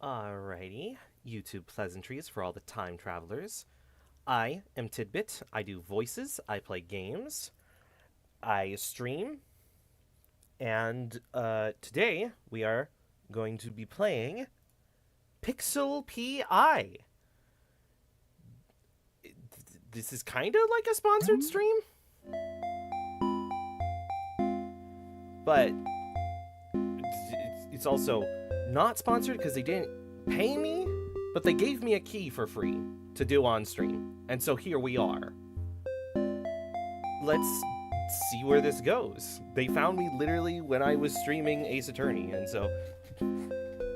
Alrighty, YouTube pleasantries for all the time travelers. I am Tidbit. I do voices, I play games, I stream, and today we are going to be playing Pixel PI. This is kind of like a sponsored stream, but it's also not sponsored because they didn't pay me, but they gave me a key for free to do on stream. And so here we are. Let's see where this goes. They found me literally when I was streaming Ace Attorney, and so...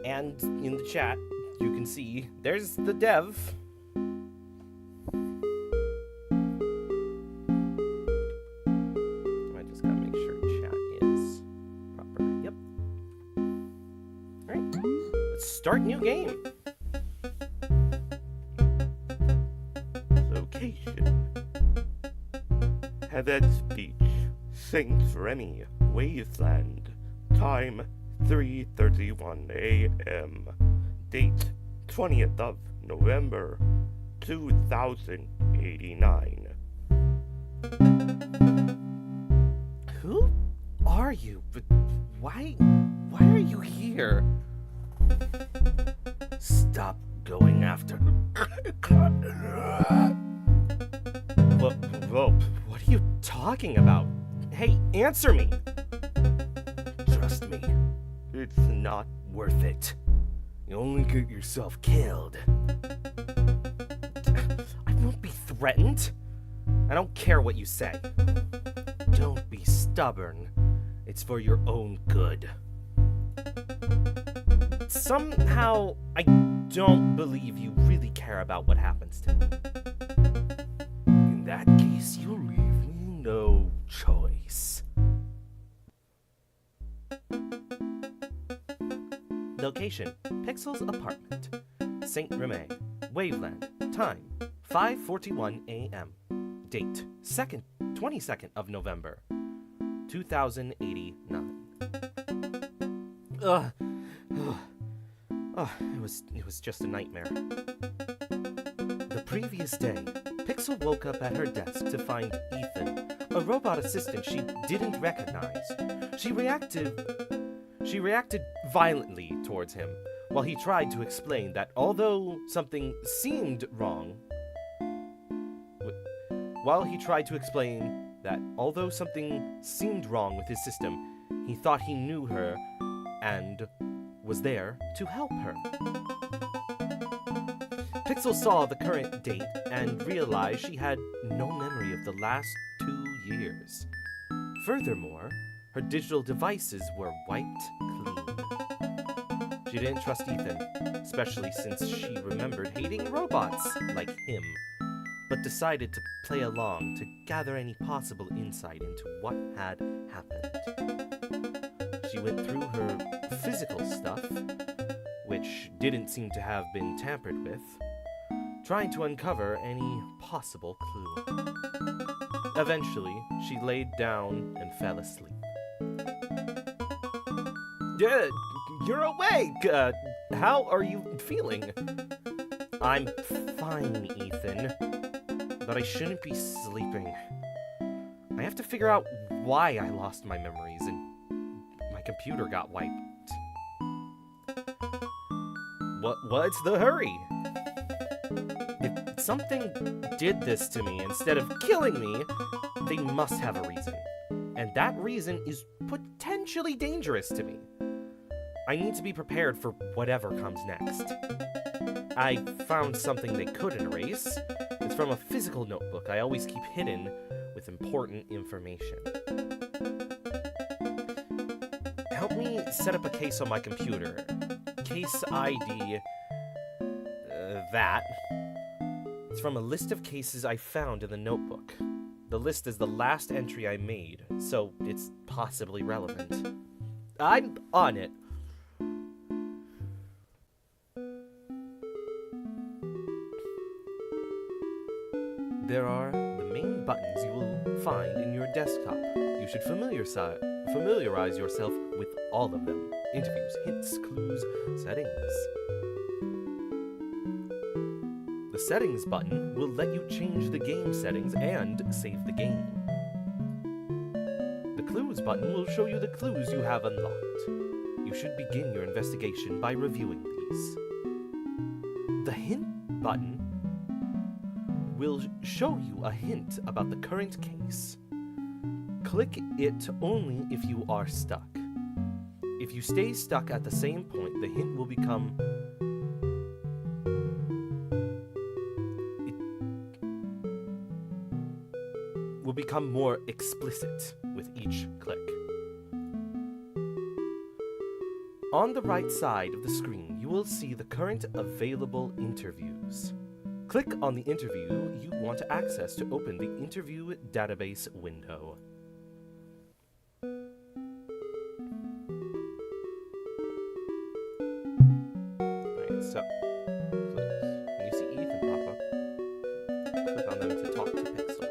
And in the chat, you can see there's the dev. I just gotta make sure chat is proper. Yep. Alright, let's start new game. Location: Hevet's Beach, Saint Remy, Wasteland. Time 3:31 a.m. Date 20th of November 2089. Who are you? But why are you here? Stop going after... What are you talking about? Hey, answer me! Trust me, it's not worth it. You only get yourself killed. I won't be threatened. I don't care what you say. Don't be stubborn. It's for your own good. Somehow, I don't believe you really care about what happens to me. In that case, you'll leave me no choice. Location: Pixel's apartment. Saint Remy, Waveland. Time: 5:41 a.m. Date: 22nd of November, 2089. It was just a nightmare. The previous day, Pixel woke up at her desk to find Ethan, a robot assistant she didn't recognize. She reacted violently towards him while he tried to explain that although something seemed wrong with his system, he thought he knew her and was there to help her. Pixel saw the current date and realized she had no memory of the last 2 years. Furthermore, her digital devices were wiped clean. She didn't trust Ethan, especially since she remembered hating robots like him, but decided to play along to gather any possible insight into what had happened. She went through her physical stuff, which didn't seem to have been tampered with, trying to uncover any possible clue. Eventually, she laid down and fell asleep. You're awake! How are you feeling? I'm fine, Ethan. But I shouldn't be sleeping. I have to figure out why I lost my memories and my computer got wiped. What's the hurry? If something did this to me instead of killing me, they must have a reason. And that reason is potentially dangerous to me. I need to be prepared for whatever comes next. I found something they couldn't erase. It's from a physical notebook I always keep hidden with important information. Help me set up a case on my computer. Case ID... that. It's from a list of cases I found in the notebook. The list is the last entry I made, so it's possibly relevant. I'm on it. There are the main buttons you will find in your desktop. You should familiarize yourself with all of them. Interviews, hints, clues, settings. The settings button will let you change the game settings and save the game. The clues button will show you the clues you have unlocked. You should begin your investigation by reviewing these. The hint button will show you a hint about the current case. Click it only if you are stuck. If you stay stuck at the same point, the hint will become more explicit with each click. On the right side of the screen, you will see the current available interviews. Click on the interview you want to access to open the interview database window. Alright, so, when you see Ethan pop up, click on them to talk to Pixel.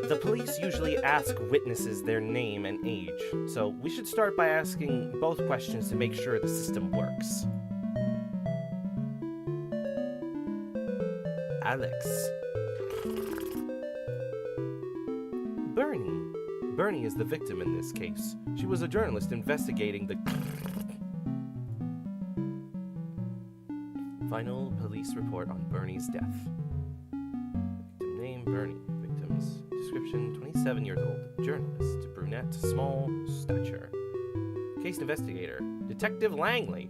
The police usually ask witnesses their name and age, so we should start by asking both questions to make sure the system works. Alex. Bernie is the victim in this case. She was a journalist investigating the final police report on Bernie's death. Victim name, Bernie. Victim's description, 27 years old. Journalist, brunette, small stature. Case investigator, Detective Langley.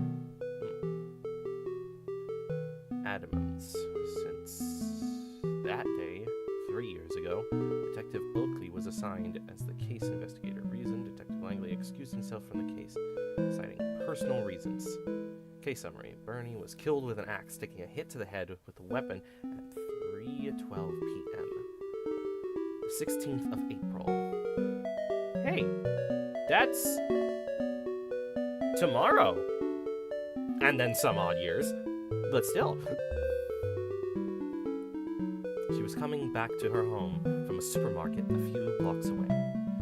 Adams. Since that day, 3 years ago, Detective Oakley was assigned as the case investigator. Reason, Detective Langley excused himself from the case, citing personal reasons. Case summary. Bernie was killed with an axe, taking a hit to the head with a weapon at 3:12 p.m. the 16th of April. Hey, that's tomorrow. And then some odd years, but still. She was coming back to her home from a supermarket a few blocks away.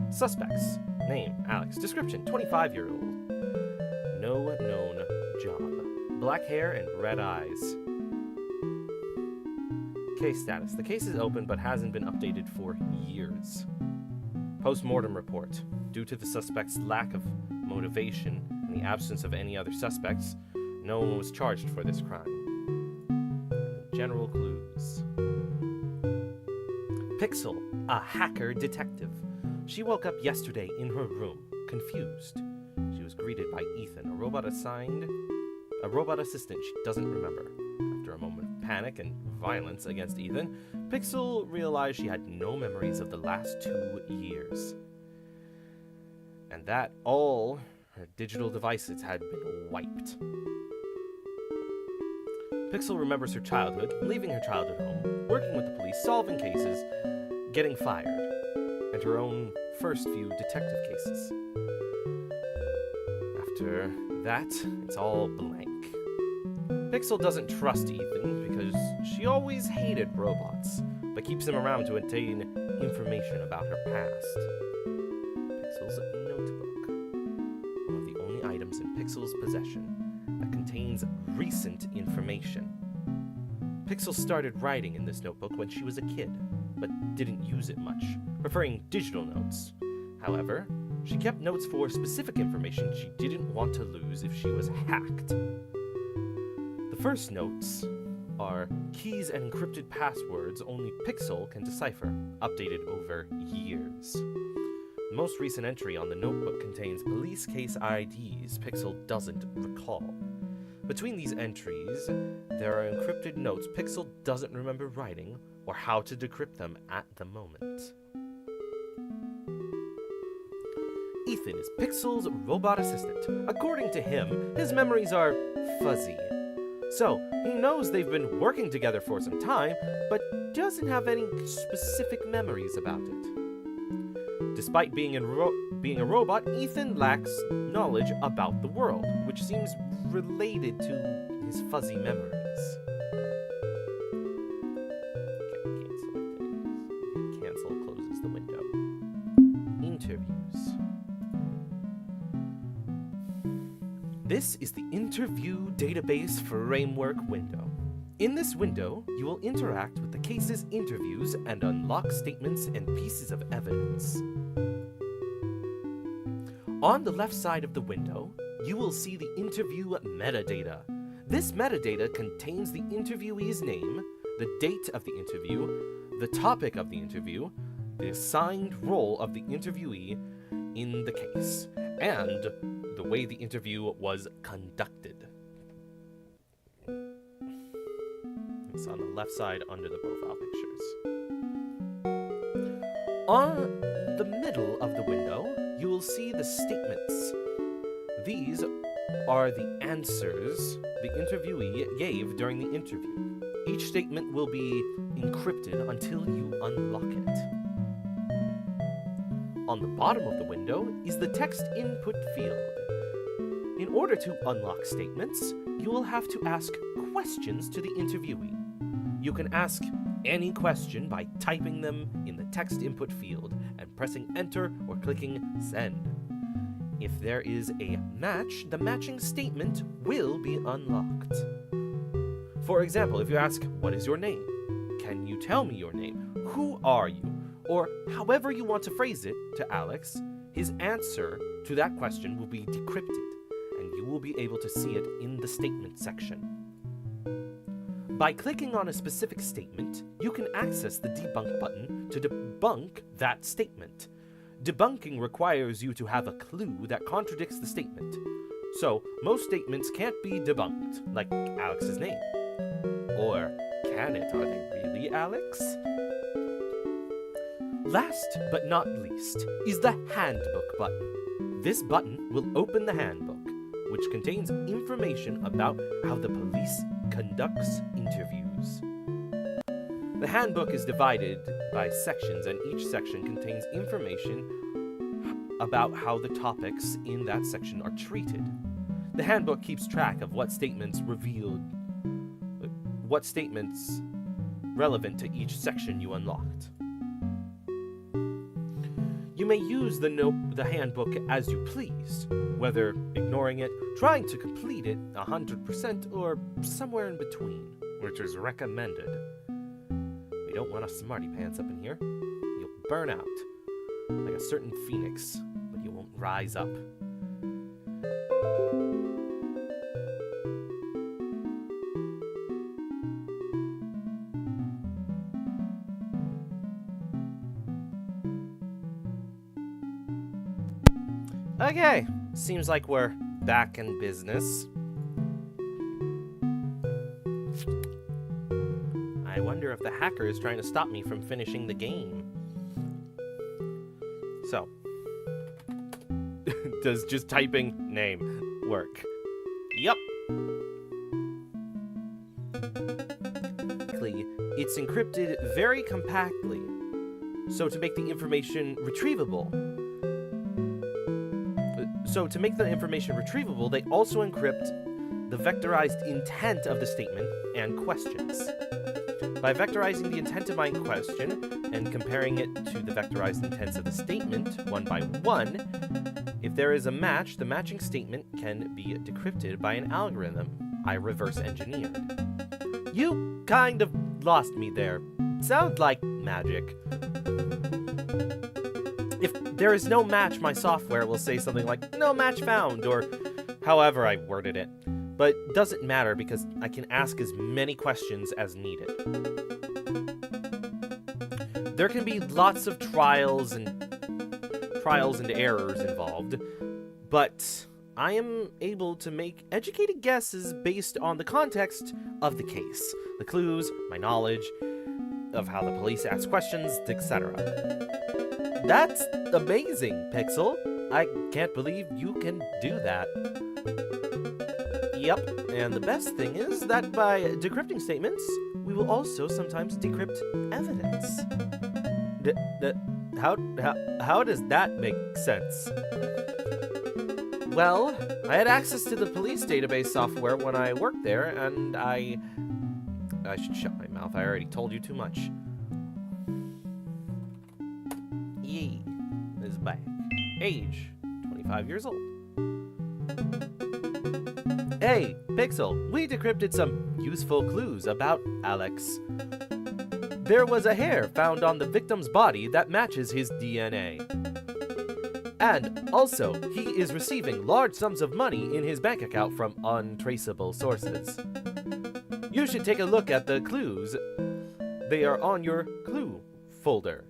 Suspects. Name, Alex. Description, 25-year-old. No known job. Black hair and red eyes. Case status. The case is open but hasn't been updated for years. Post-mortem report. Due to the suspect's lack of motivation and the absence of any other suspects, no one was charged for this crime. General clues. Pixel, a hacker detective. She woke up yesterday in her room, confused. She was greeted by Ethan, a robot assistant she doesn't remember. After a moment of panic and violence against Ethan, Pixel realized she had no memories of the last 2 years. And that all her digital devices had been wiped. Pixel remembers her childhood, leaving her childhood home, working with the police, solving cases, getting fired, and her own first few detective cases. After that, it's all blank. Pixel doesn't trust Ethan because she always hated robots, but keeps him around to obtain information about her past. Pixel's notebook. One of the only items in Pixel's possession that contains recent information. Pixel started writing in this notebook when she was a kid, but didn't use it much, preferring digital notes. However, she kept notes for specific information she didn't want to lose if she was hacked. The first notes are keys and encrypted passwords only Pixel can decipher, updated over years. The most recent entry on the notebook contains police case IDs Pixel doesn't recall. Between these entries, there are encrypted notes Pixel doesn't remember writing or how to decrypt them at the moment. Ethan is Pixel's robot assistant. According to him, his memories are fuzzy. So, he knows they've been working together for some time, but doesn't have any specific memories about it. Despite being a robot, Ethan lacks knowledge about the world, which seems related to his fuzzy memories. Cancel closes the window. Interview. This is the Interview Database Framework window. In this window, you will interact with the case's interviews and unlock statements and pieces of evidence. On the left side of the window, you will see the interview metadata. This metadata contains the interviewee's name, the date of the interview, the topic of the interview, the assigned role of the interviewee in the case, and the way the interview was conducted. It's on the left side under the profile pictures. On the middle of the window, you will see the statements. These are the answers the interviewee gave during the interview. Each statement will be encrypted until you unlock it. On the bottom of the window is the text input field. In order to unlock statements, you will have to ask questions to the interviewee. You can ask any question by typing them in the text input field and pressing enter or clicking send. If there is a match, the matching statement will be unlocked. For example, if you ask, "What is your name?" "Can you tell me your name?" "Who are you?" Or however you want to phrase it to Alex, his answer to that question will be decrypted, and you will be able to see it in the statement section. By clicking on a specific statement, you can access the debunk button to debunk that statement. Debunking requires you to have a clue that contradicts the statement. So, most statements can't be debunked, like Alex's name. Or can it? Are they really Alex? Last but not least is the Handbook button. This button will open the handbook, which contains information about how the police conducts interviews. The handbook is divided by sections, and each section contains information about how the topics in that section are treated. The handbook keeps track of what statements relevant to each section you unlocked. You may use the handbook as you please, whether ignoring it, trying to complete it 100%, or somewhere in between, which is recommended. We don't want a smarty pants up in here. You'll burn out, like a certain phoenix, but you won't rise up. Okay, seems like we're back in business. I wonder if the hacker is trying to stop me from finishing the game. So, does just typing name work? Yup. It's encrypted very compactly, so to make the information retrievable, they also encrypt the vectorized intent of the statement and questions. By vectorizing the intent of my question and comparing it to the vectorized intents of the statement, one by one, if there is a match, the matching statement can be decrypted by an algorithm I reverse engineered. You kind of lost me there. Sounds like magic. If there is no match, my software will say something like, "No match found," or however I worded it. But doesn't matter because I can ask as many questions as needed. There can be lots of trials and errors involved, but I am able to make educated guesses based on the context of the case, the clues, my knowledge of how the police ask questions, etc. That's amazing, Pixel. I can't believe you can do that. Yep, and the best thing is that by decrypting statements, we will also sometimes decrypt evidence. How does that make sense? Well, I had access to the police database software when I worked there, and I should shut my mouth. I already told you too much. Yee is back. Age, 25 years old. Hey, Pixel, we decrypted some useful clues about Alex. There was a hair found on the victim's body that matches his DNA. And also, he is receiving large sums of money in his bank account from untraceable sources. You should take a look at the clues. They are on your clue folder.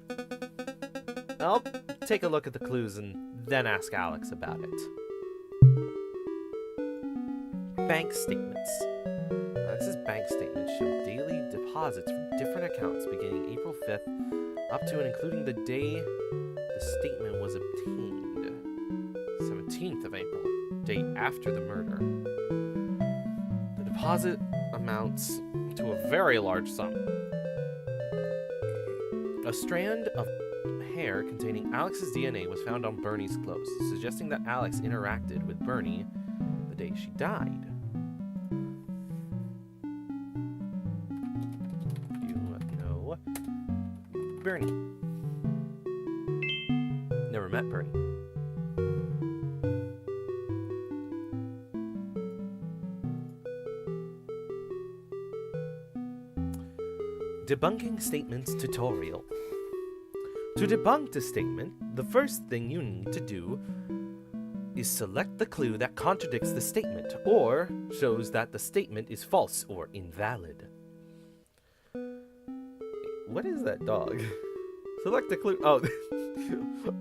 I'll take a look at the clues and then ask Alex about it. Bank statements. Alex's bank statements show daily deposits from different accounts beginning April 5th up to and including the day the statement was obtained, 17th of April, day after the murder. The deposit amounts to a very large sum. A strand of hair containing Alex's DNA was found on Bernie's clothes, suggesting that Alex interacted with Bernie the day she died. You know Bernie. Never met Bernie. Debunking statements tutorial. To debunk a statement, the first thing you need to do is select the clue that contradicts the statement or shows that the statement is false or invalid. What is that dog? Select the clue. Oh,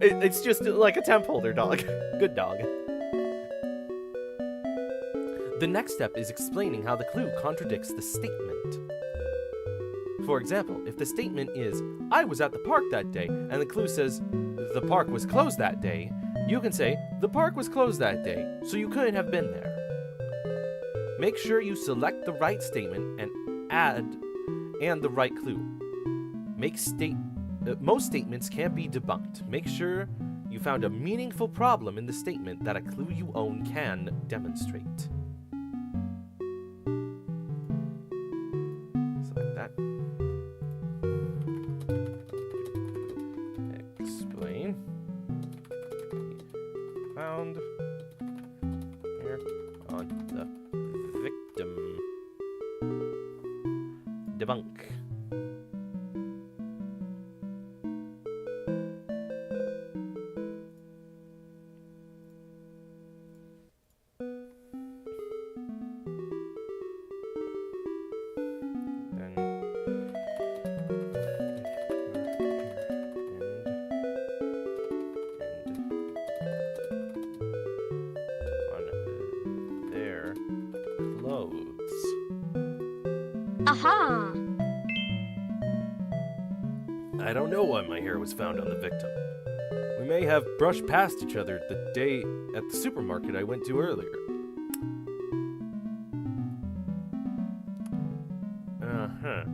it's just like a temp holder dog. Good dog. The next step is explaining how the clue contradicts the statement. For example, if the statement is, I was at the park that day, and the clue says, the park was closed that day, you can say, the park was closed that day, so you couldn't have been there. Make sure you select the right statement and the right clue. Most statements can't be debunked. Make sure you found a meaningful problem in the statement that a clue you own can demonstrate. Select that. Explain. Found here on the victim. Debunk. Aha! I don't know why my hair was found on the victim. We may have brushed past each other the day at the supermarket I went to earlier. Uh-huh.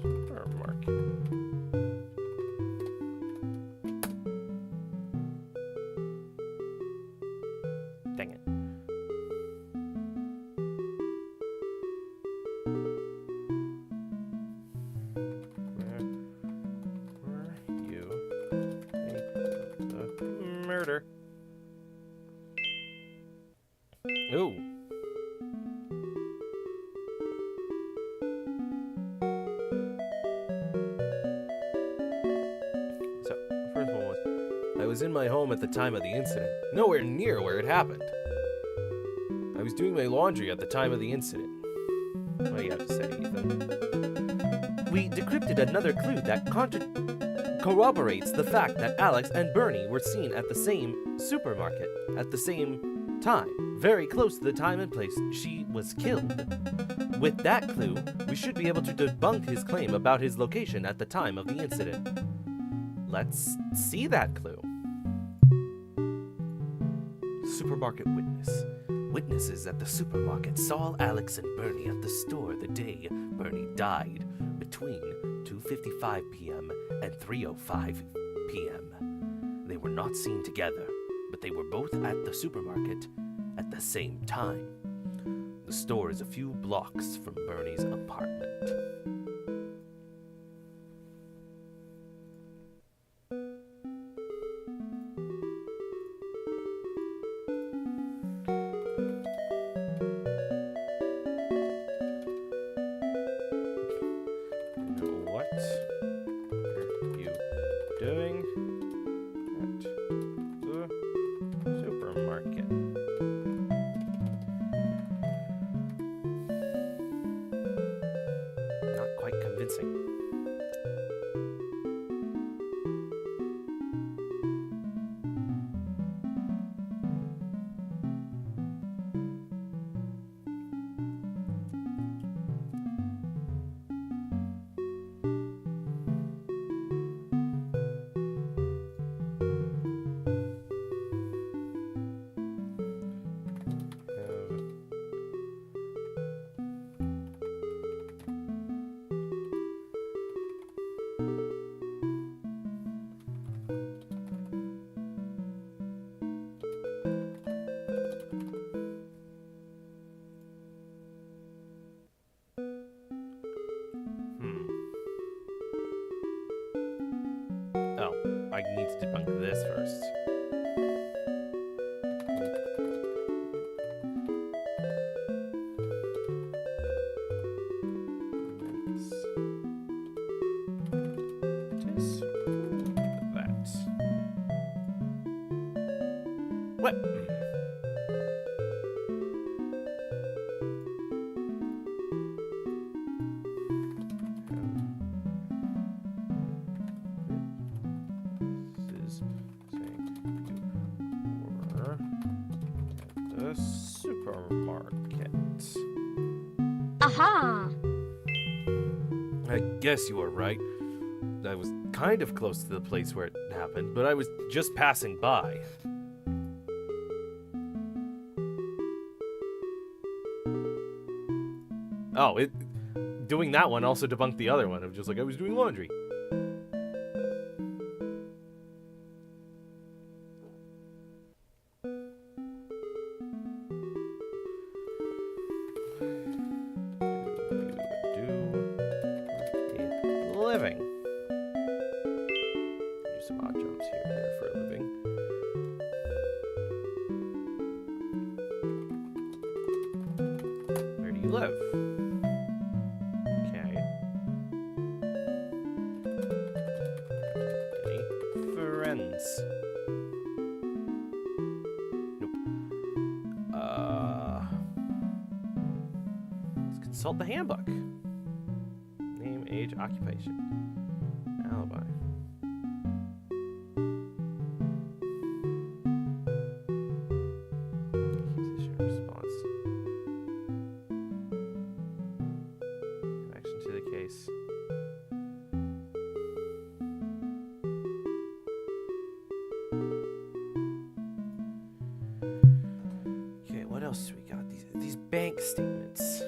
Supermarket. Dang it. Where were you? The murder. Ooh. So, first one was, I was in my home at the time of the incident, nowhere near where it happened. I was doing my laundry at the time of the incident. What do you have to say, Ethan? We decrypted another clue that corroborates the fact that Alex and Bernie were seen at the same supermarket at the same time, very close to the time and place she was killed. With that clue, we should be able to debunk his claim about his location at the time of the incident. Let's see that clue. Supermarket witness. Witnesses at the supermarket saw Alex and Bernie at the store the day Bernie died between 2:55 p.m. and 3:05 p.m. They were not seen together, but they were both at the supermarket at the same time. The store is a few blocks from Bernie's apartment. advancing. Oh, I need to debunk this first. That. What? The supermarket. Aha! I guess you were right. I was kind of close to the place where it happened, but I was just passing by. Oh, doing that one also debunked the other one of just like I was doing laundry. Living. Do some odd jobs here and there for a living. Where do you live? Okay. Any friends? Nope. Let's consult the handbook. Name, age, occupation. Alibi. Accusation, response. Connection to the case. Okay, what else do we got? These bank statements.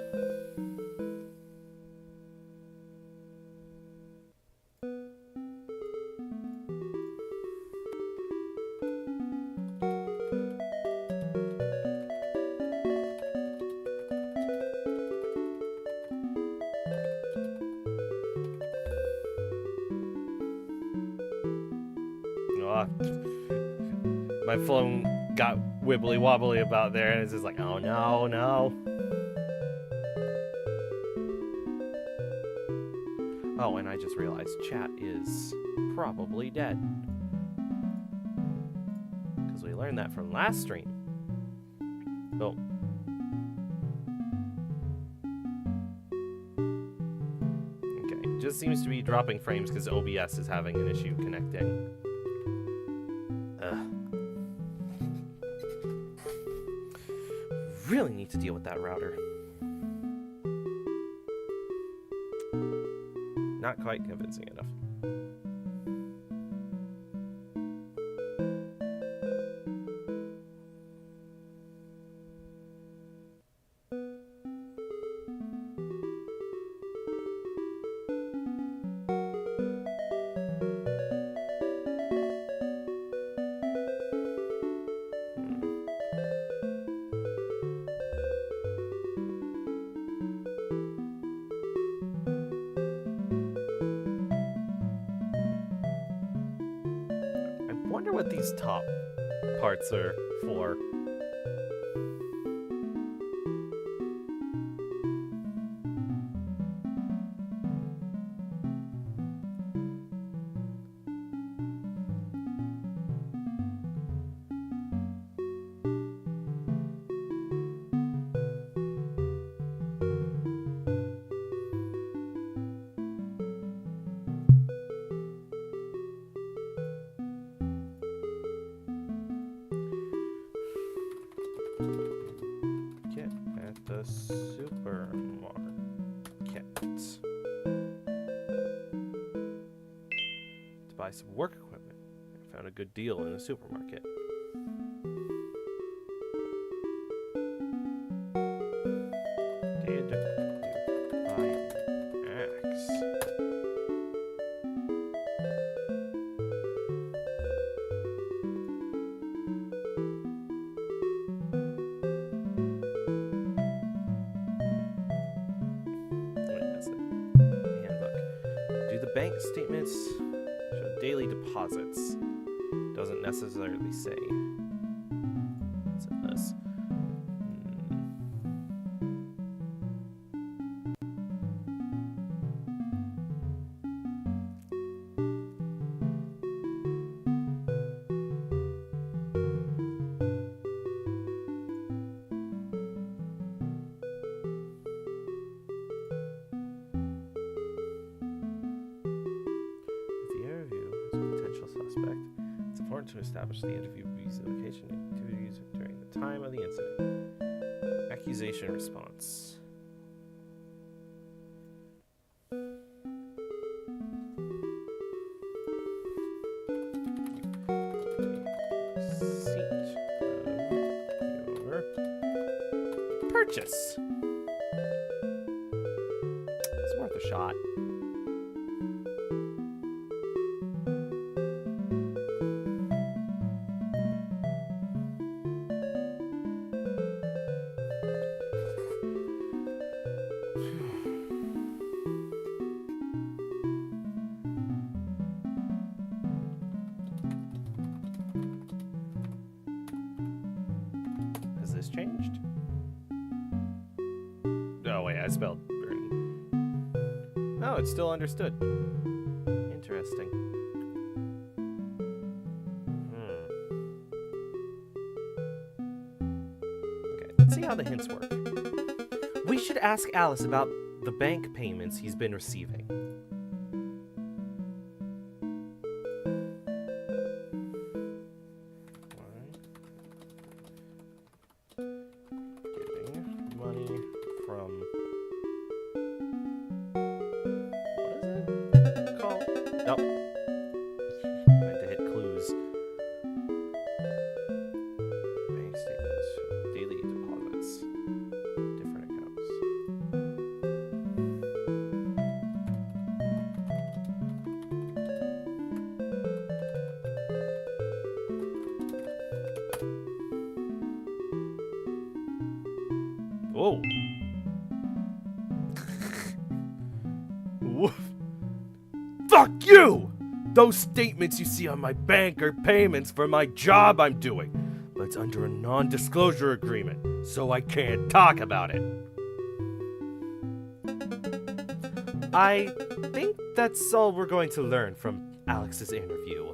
My phone got wibbly wobbly about there, and it's just like, oh no, no. Oh, and I just realized chat is probably dead. Because we learned that from last stream. Oh. Okay, it just seems to be dropping frames because OBS is having an issue connecting. Really need to deal with that router. Not quite convincing enough. I wonder what these top parts are for. some work equipment. I found a good deal in the supermarket. Did you buy an axe? Wait, that's the handbook. Do the bank statements show daily deposits? Doesn't necessarily say. What's in this? Suspect. It's important to establish the interviewee's location and activities during the time of the incident. Accusation response. Receipt of your purchase. It's worth a shot. Has this changed? Oh wait, I spelled burn. Oh, it's still understood. Interesting. Okay, let's see how the hints work. We should ask Alice about the bank payments he's been receiving. Getting money from... What is it called? Nope. I meant to hit clues. Bank statements, daily deposits, different accounts. Whoa. Woof. Fuck you! Those statements you see on my bank are payments for my job I'm doing, but it's under a non-disclosure agreement, so I can't talk about it. I think that's all we're going to learn from Alex's interview.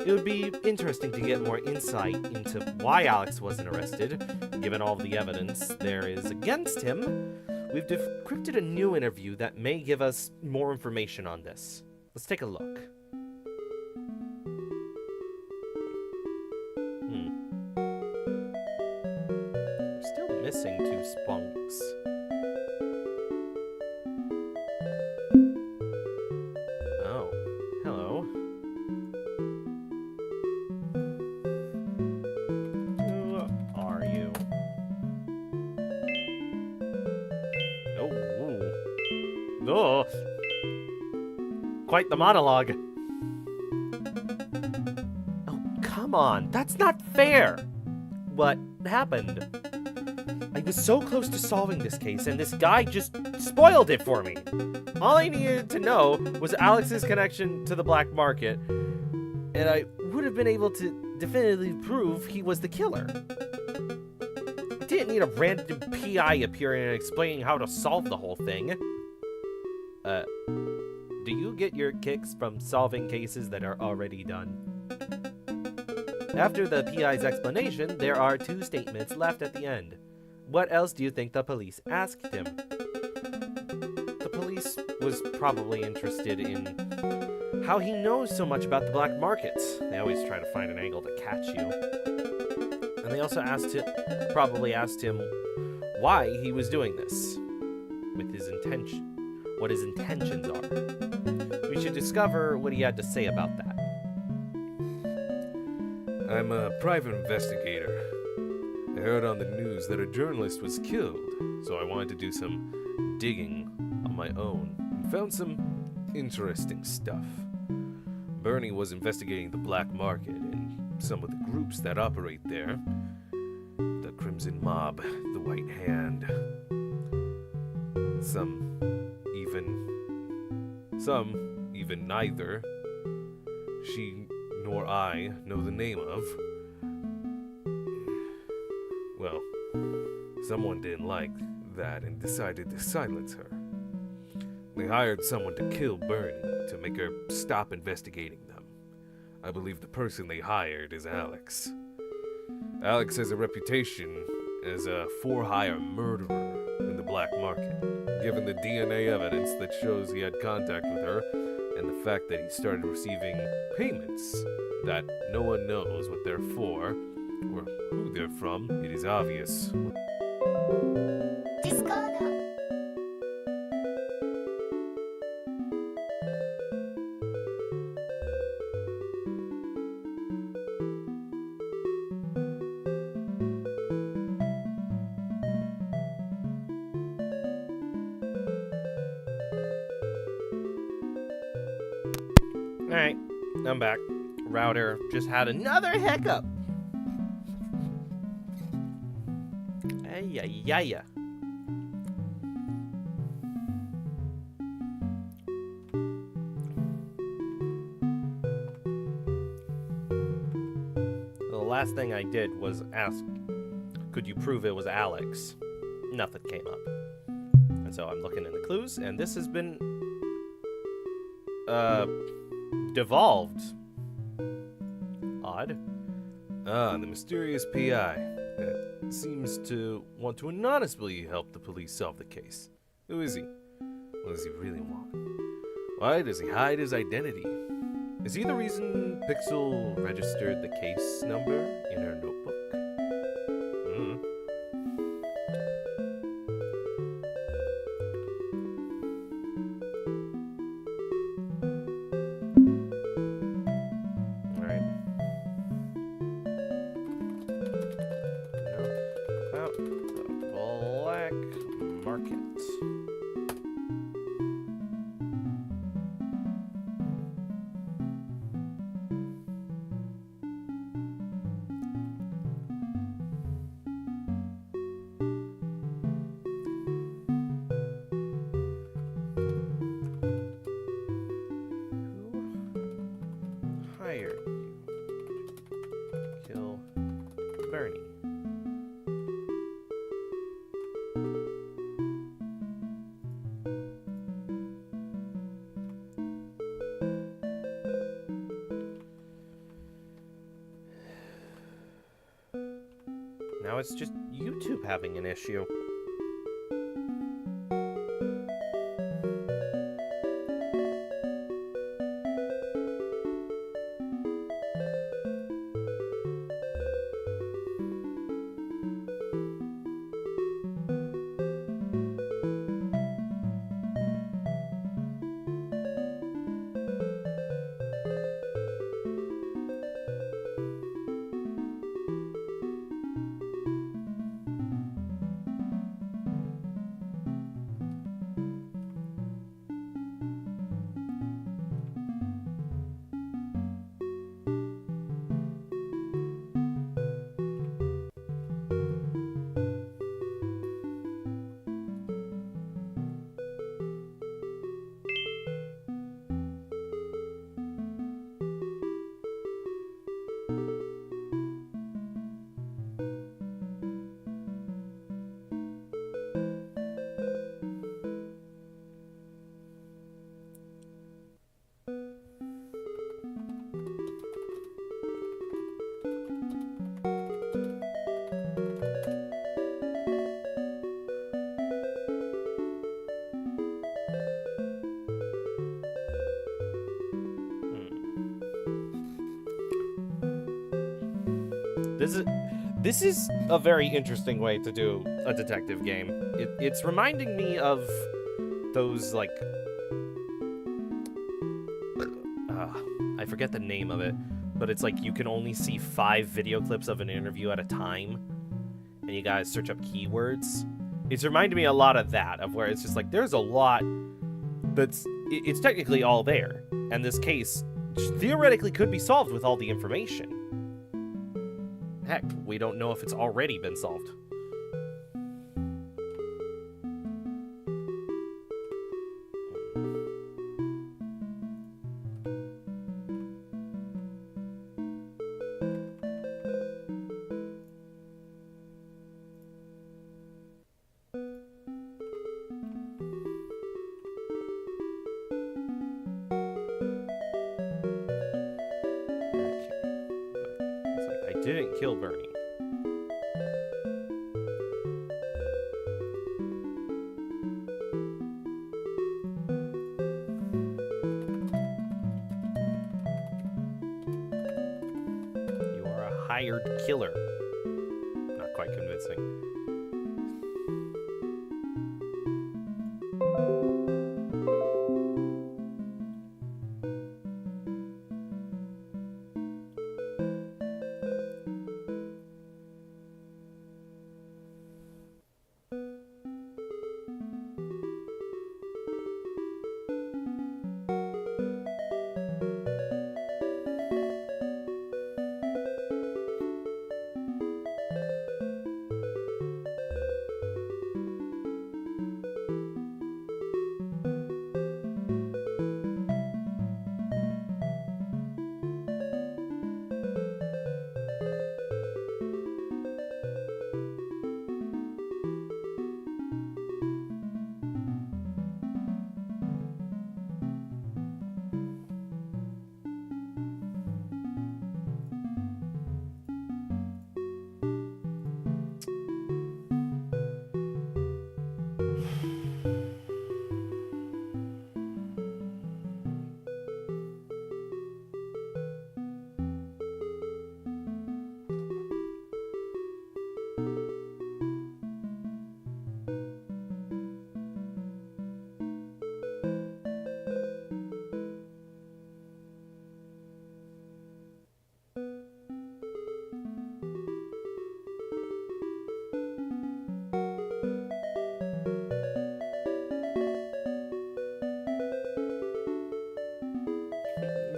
It would be interesting to get more insight into why Alex wasn't arrested, given all the evidence there is against him. We've decrypted a new interview that may give us more information on this. Let's take a look. We're still missing 2 spunks. Oh, hello. Who are you? Oh, quite the monologue. Oh, come on. That's not fair. What happened? I was so close to solving this case, and this guy just spoiled it for me. All I needed to know was Alex's connection to the black market, and I would have been able to definitively prove he was the killer. I didn't need a random PI appearing and explaining how to solve the whole thing. Do you get your kicks from solving cases that are already done? After the PI's explanation, there are 2 statements left at the end. What else do you think the police asked him? The police was probably interested in how he knows so much about the black markets. They always try to find an angle to catch you. And they also probably asked him why he was doing this, with his intention. what his intentions are. We should discover what he had to say about that. I'm a private investigator. I heard on the news that a journalist was killed, so I wanted to do some digging on my own and found some interesting stuff. Bernie was investigating the black market and some of the groups that operate there. The Crimson Mob, the White Hand. Some even neither. She nor I know the name of. Well, someone didn't like that and decided to silence her. They hired someone to kill Bernie to make her stop investigating them. I believe the person they hired is Alex. Alex has a reputation as a for-hire murderer in the black market, given the DNA evidence that shows he had contact with her and the fact that he started receiving payments that no one knows what they're for or who they're from. It is obvious. Alright, I'm back. Router just had another hiccup. Ay. The last thing I did was ask, could you prove it was Alex? Nothing came up. And so I'm looking in the clues, and this has been devolved. Odd. The mysterious PI that seems to want to anonymously help the police solve the case. Who is he? What does he really want? Why does he hide his identity? Is he the reason Pixel registered the case number in her notebook? Bernie. Now it's just YouTube having an issue. This is a very interesting way to do a detective game. It's reminding me of those, like, I forget the name of it, but it's like you can only see 5 video clips of an interview at a time, and you guys search up keywords. It's reminded me a lot of that, of where it's just like, there's a lot it's technically all there, and this case theoretically could be solved with all the information. Heck, we don't know if it's already been solved. Didn't kill Bernie. You are a hired killer. Not quite convincing.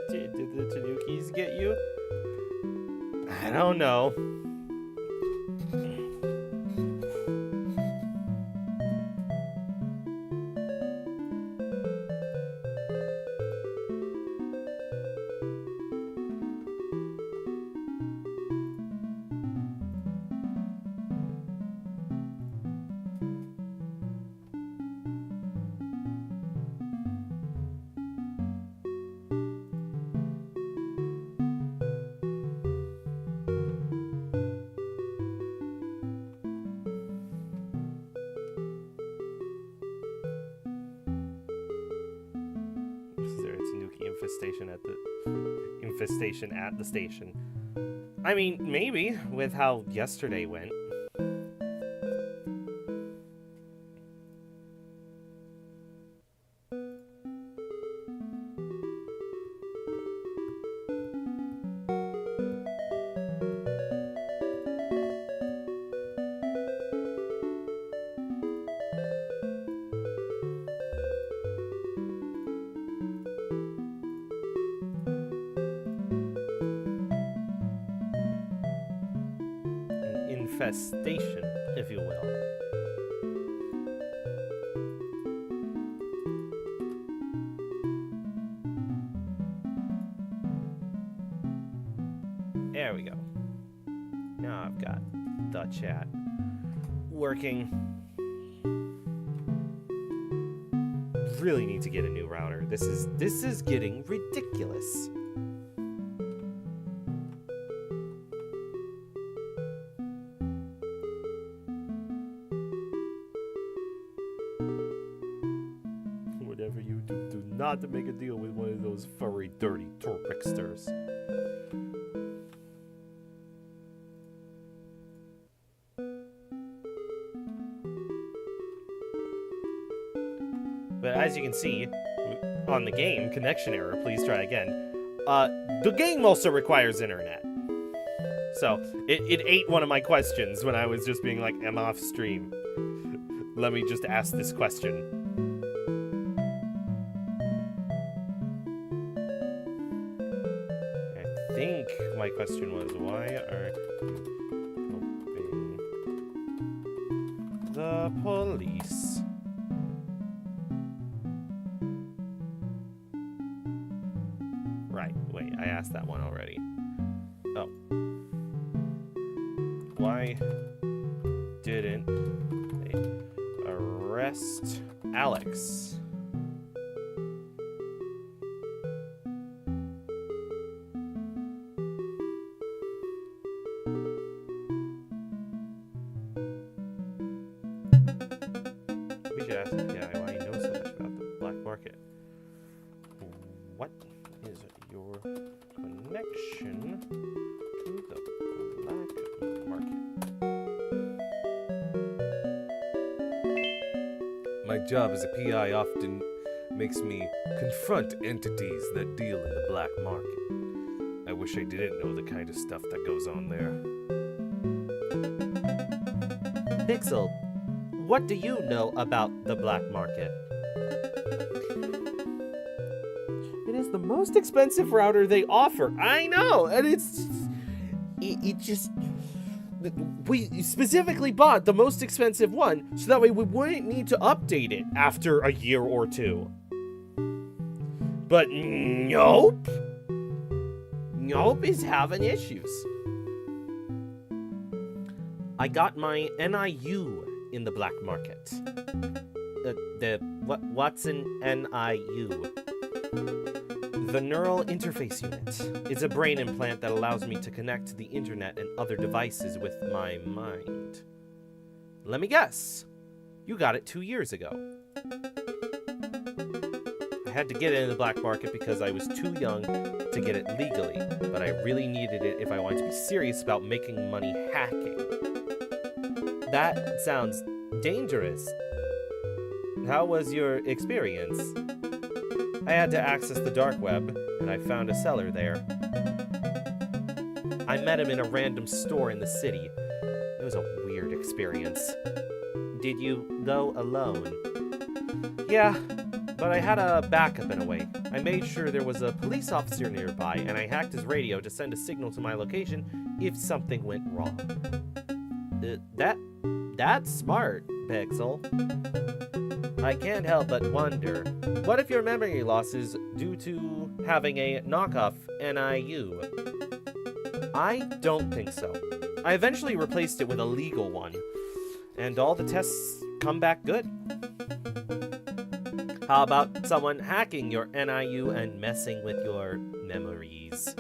Did the Tanukis get you? I don't know. Infestation at the station. I mean, maybe, with how yesterday went. Infestation, if you will. There we go. Now I've got the chat working. Really need to get a new router. This is getting ridiculous. Not to make a deal with one of those furry, dirty Torpixters. But as you can see on the game, connection error, please try again. The game also requires internet. So, it ate one of my questions when I was just being like, I'm off stream. Let me just ask this question. I think my question was, why are you helping the police? Right, wait, I asked that one already. Oh. Why didn't they arrest Alex? We should ask the guy why he knows so much about the black market. What is your connection to the black market? My job as a PI often makes me confront entities that deal in the black market. I wish I didn't know the kind of stuff that goes on there. Pixel, what do you know about the black market? It is the most expensive router they offer. I know, and it just we specifically bought the most expensive one so that way we wouldn't need to update it after a year or two. But nope. Nope is having issues. I got my NIU in the black market. What's an NIU? The Neural Interface Unit. It's a brain implant that allows me to connect to the internet and other devices with my mind. Let me guess. You got it 2 years ago. I had to get it in the black market because I was too young to get it legally, but I really needed it if I wanted to be serious about making money hacking. That sounds dangerous. How was your experience? I had to access the dark web, and I found a seller there. I met him in a random store in the city. It was a weird experience. Did you go alone? Yeah, but I had a backup in a way. I made sure there was a police officer nearby, and I hacked his radio to send a signal to my location if something went wrong. That's smart, Pixel. I can't help but wonder, what if your memory loss is due to having a knockoff NIU? I don't think so. I eventually replaced it with a legal one, and all the tests come back good. How about someone hacking your NIU and messing with your memories?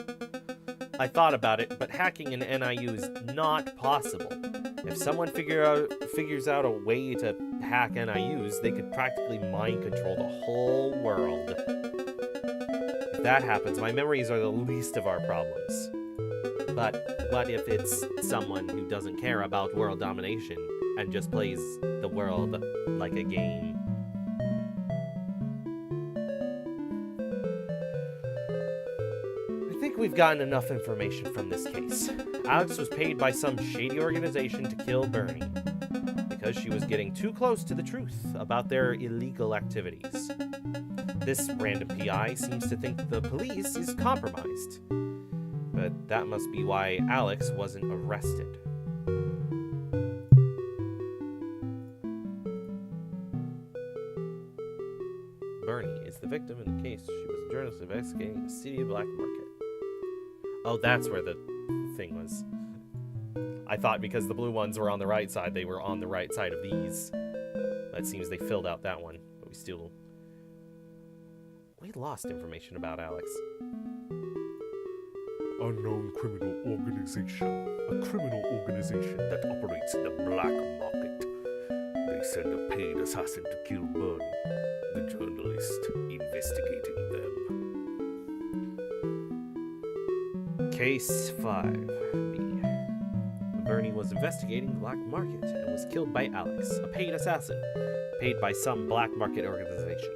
I thought about it, but hacking an NIU is not possible. If someone figures out a way to hack NIUs, they could practically mind control the whole world. If that happens, my memories are the least of our problems. But what if it's someone who doesn't care about world domination and just plays the world like a game? I think we've gotten enough information from this case. Alex was paid by some shady organization to kill Bernie because she was getting too close to the truth about their illegal activities. This random PI seems to think the police is compromised, but that must be why Alex wasn't arrested. Bernie is the victim in the case. She was a journalist investigating the city black market. Oh, that's where the thing was. I thought because the blue ones were on the right side, they were on the right side of these. That seems they filled out that one, but we lost information about Alex. Unknown criminal organization. A criminal organization that operates in the black market. They send a paid assassin to kill Bernie, the journalist investigating them. Case 5B. Bernie was investigating the black market and was killed by Alex, a paid assassin. paid by some black market organization.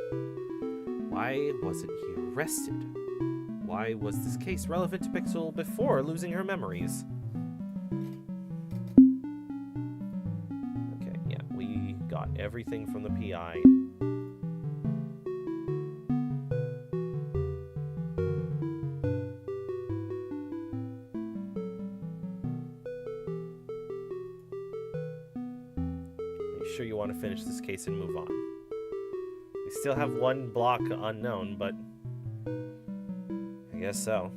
Why wasn't he arrested? Why was this case relevant to Pixel before losing her memories? Okay, yeah, we got everything from the PI. Sure you want to finish this case and move on. We still have one block unknown, but I guess so.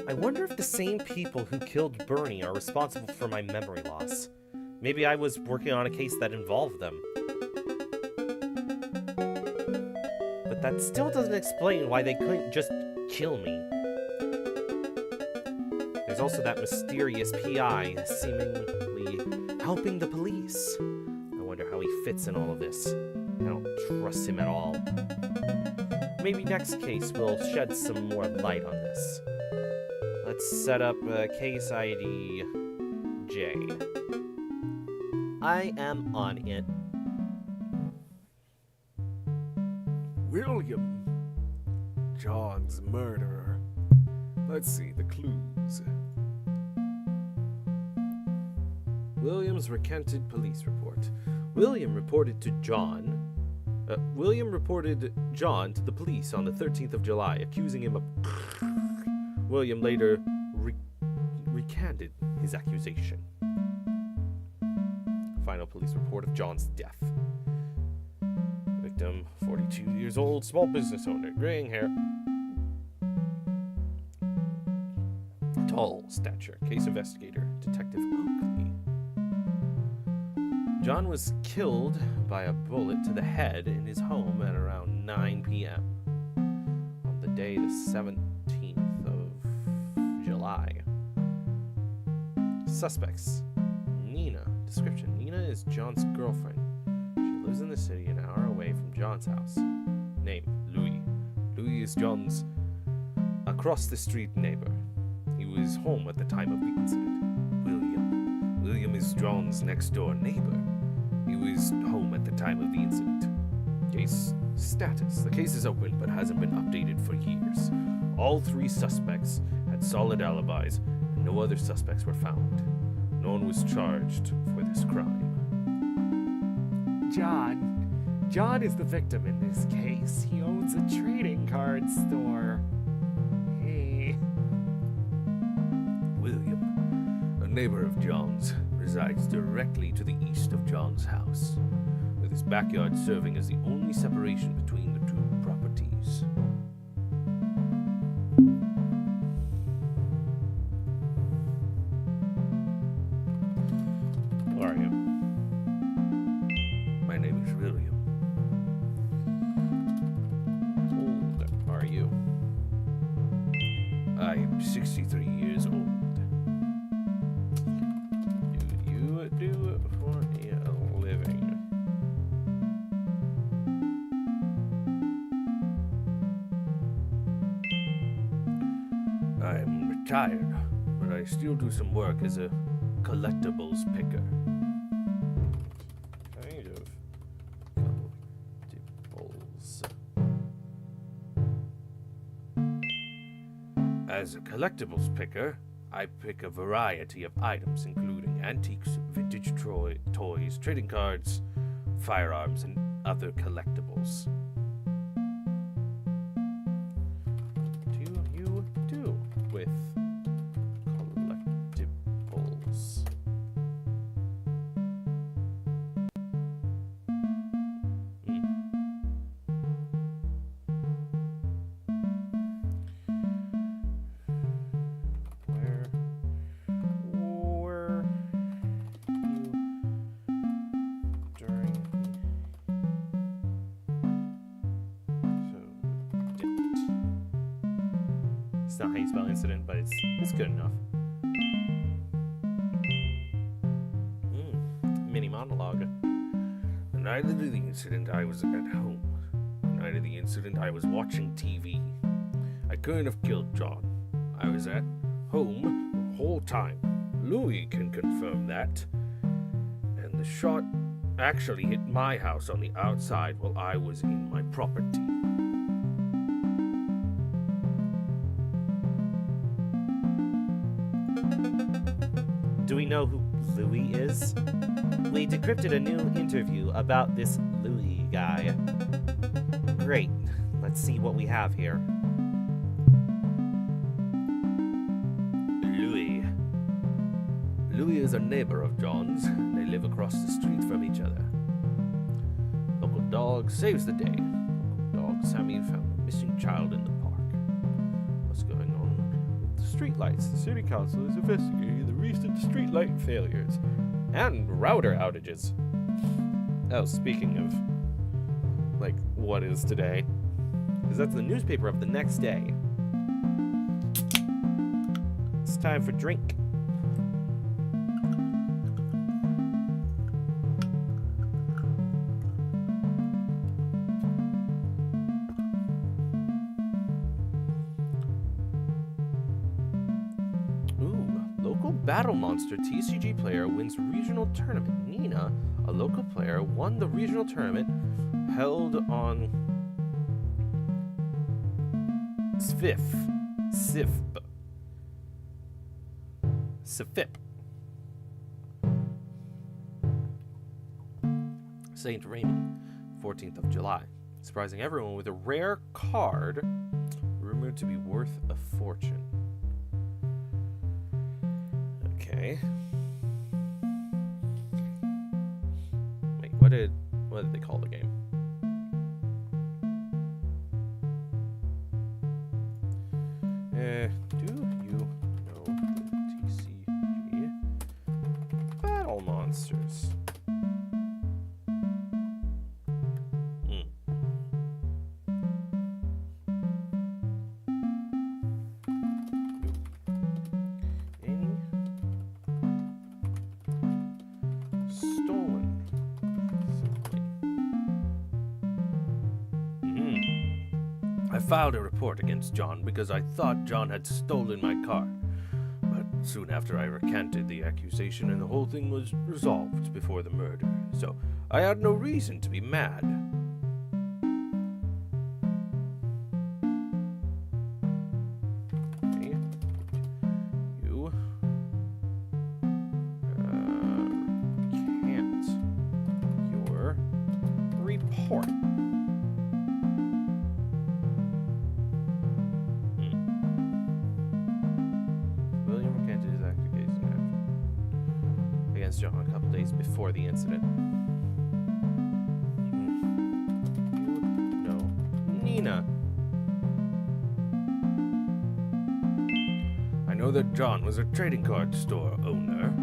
I wonder if the same people who killed Bernie are responsible for my memory loss. Maybe I was working on a case that involved them. But that still doesn't explain why they couldn't just kill me. There's also that mysterious PI seemingly helping the police. I wonder how he fits in all of this. I don't trust him at all. Maybe next case will shed some more light on this. Let's set up case ID J. I am on it. William, John's murderer. Let's see the clues. William's recanted police report. William reported John to the police on the 13th of July, accusing him of... William later recanted his accusation. Final police report of John's death. Victim, 42 years old, small business owner, graying hair. Tall stature, case investigator, Detective Oakley. John was killed by a bullet to the head in his home at around 9 p.m. on the day the 17th of July. Suspects. Nina. Description. Nina is John's girlfriend. She lives in the city an hour away from John's house. Name. Louis. Louis is John's across-the-street neighbor. He was home at the time of the incident. William. William is John's next-door neighbor. He was home at the time of the incident. Case status. The case is open but hasn't been updated for years. All three suspects had solid alibis, and no other suspects were found. No one was charged for this crime. John is the victim in this case. He owns a trading card store. Hey. William, a neighbor of John's, resides directly to the east of John's house, with his backyard serving as the only separation between the two properties. Who are you? My name is William. How old are you? I am 63 years old. Do you do it for a living? I'm retired, but I still do some work as a collectibles picker. Kind of. Collectibles. As a collectibles picker, I pick a variety of items, including antiques, vintage toys, trading cards, firearms, and other collectibles. What do you do with collectibles? Where were you during the incident? It's not how you spell incident, but it's good enough. Mini monologue. The night of the incident, I was at home. The night of the incident, I was watching TV. I couldn't have killed John. I was at home the whole time. Louis can confirm that. And The shot actually hit my house on the outside while I was in my property. Do we know who Louis is? We decrypted a new interview about this Louis guy. Great. Let's see what we have here. Louis. Louis is a neighbor of John's. They live across the street from each other. Local dog saves the day. Local dog Sammy found a missing child in the park. What's going on with the streetlights? The city council is investigating the recent streetlight failures and router outages. Oh, speaking of, like, what is today? Because that's the newspaper of the next day. It's time for drink. Local Battle Monster TCG player wins regional tournament. Nina, a local player, won the regional tournament held on Sfif. St. Remy, 14th of July, surprising everyone with a rare card rumored to be worth a fortune. Okay. Wait, what did they call the game? Do you know the TCG Battle Monsters? I filed a report against John because I thought John had stolen my car. But soon after I recanted the accusation and the whole thing was resolved before the murder. So I had no reason to be mad. Okay. You recant your report. John a couple days before the incident. No. Nina. I know that John was a trading card store owner.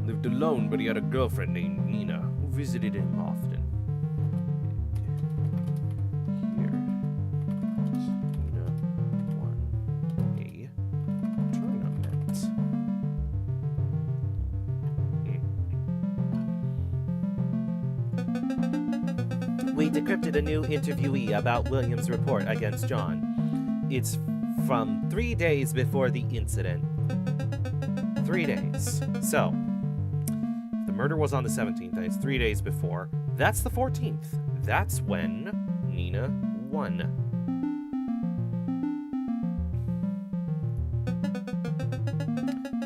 Lived alone, but he had a girlfriend named Nina who visited him often. Here. Nina won a tournament. We decrypted a new interviewee about William's report against John. It's from 3 days before the incident. 3 days. So, if the murder was on the 17th and it's 3 days before, that's the 14th. That's when Nina won.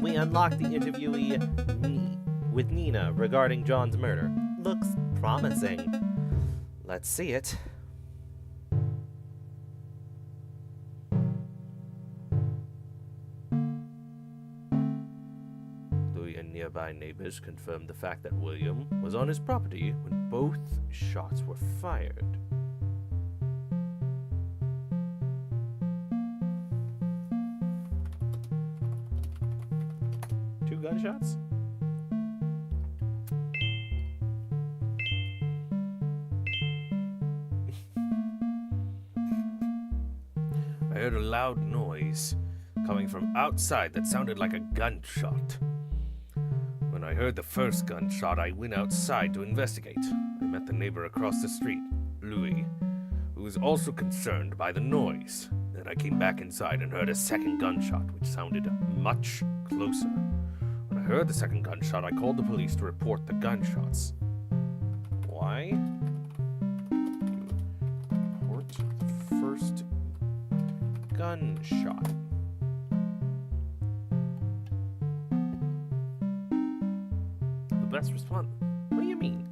We unlocked the interviewee with Nina regarding John's murder. Looks promising. Let's see it. Louis and nearby neighbors confirmed the fact that William was on his property when both shots were fired. Two gunshots? I heard a loud noise coming from outside that sounded like a gunshot. When I heard the first gunshot, I went outside to investigate. I met the neighbor across the street, Louis, who was also concerned by the noise. Then I came back inside and heard a second gunshot, which sounded much closer. When I heard the second gunshot, I called the police to report the gunshots. gunshot. The best response? What do you mean?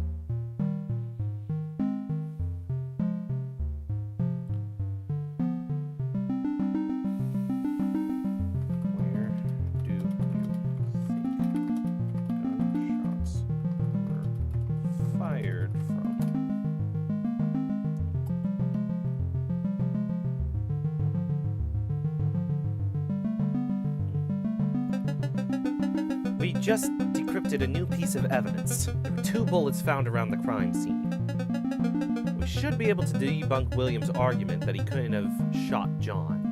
Where do you think gunshots were fired from? We just decrypted a new piece of evidence. There were 2 bullets found around the crime scene. We should be able to debunk William's argument that he couldn't have shot John.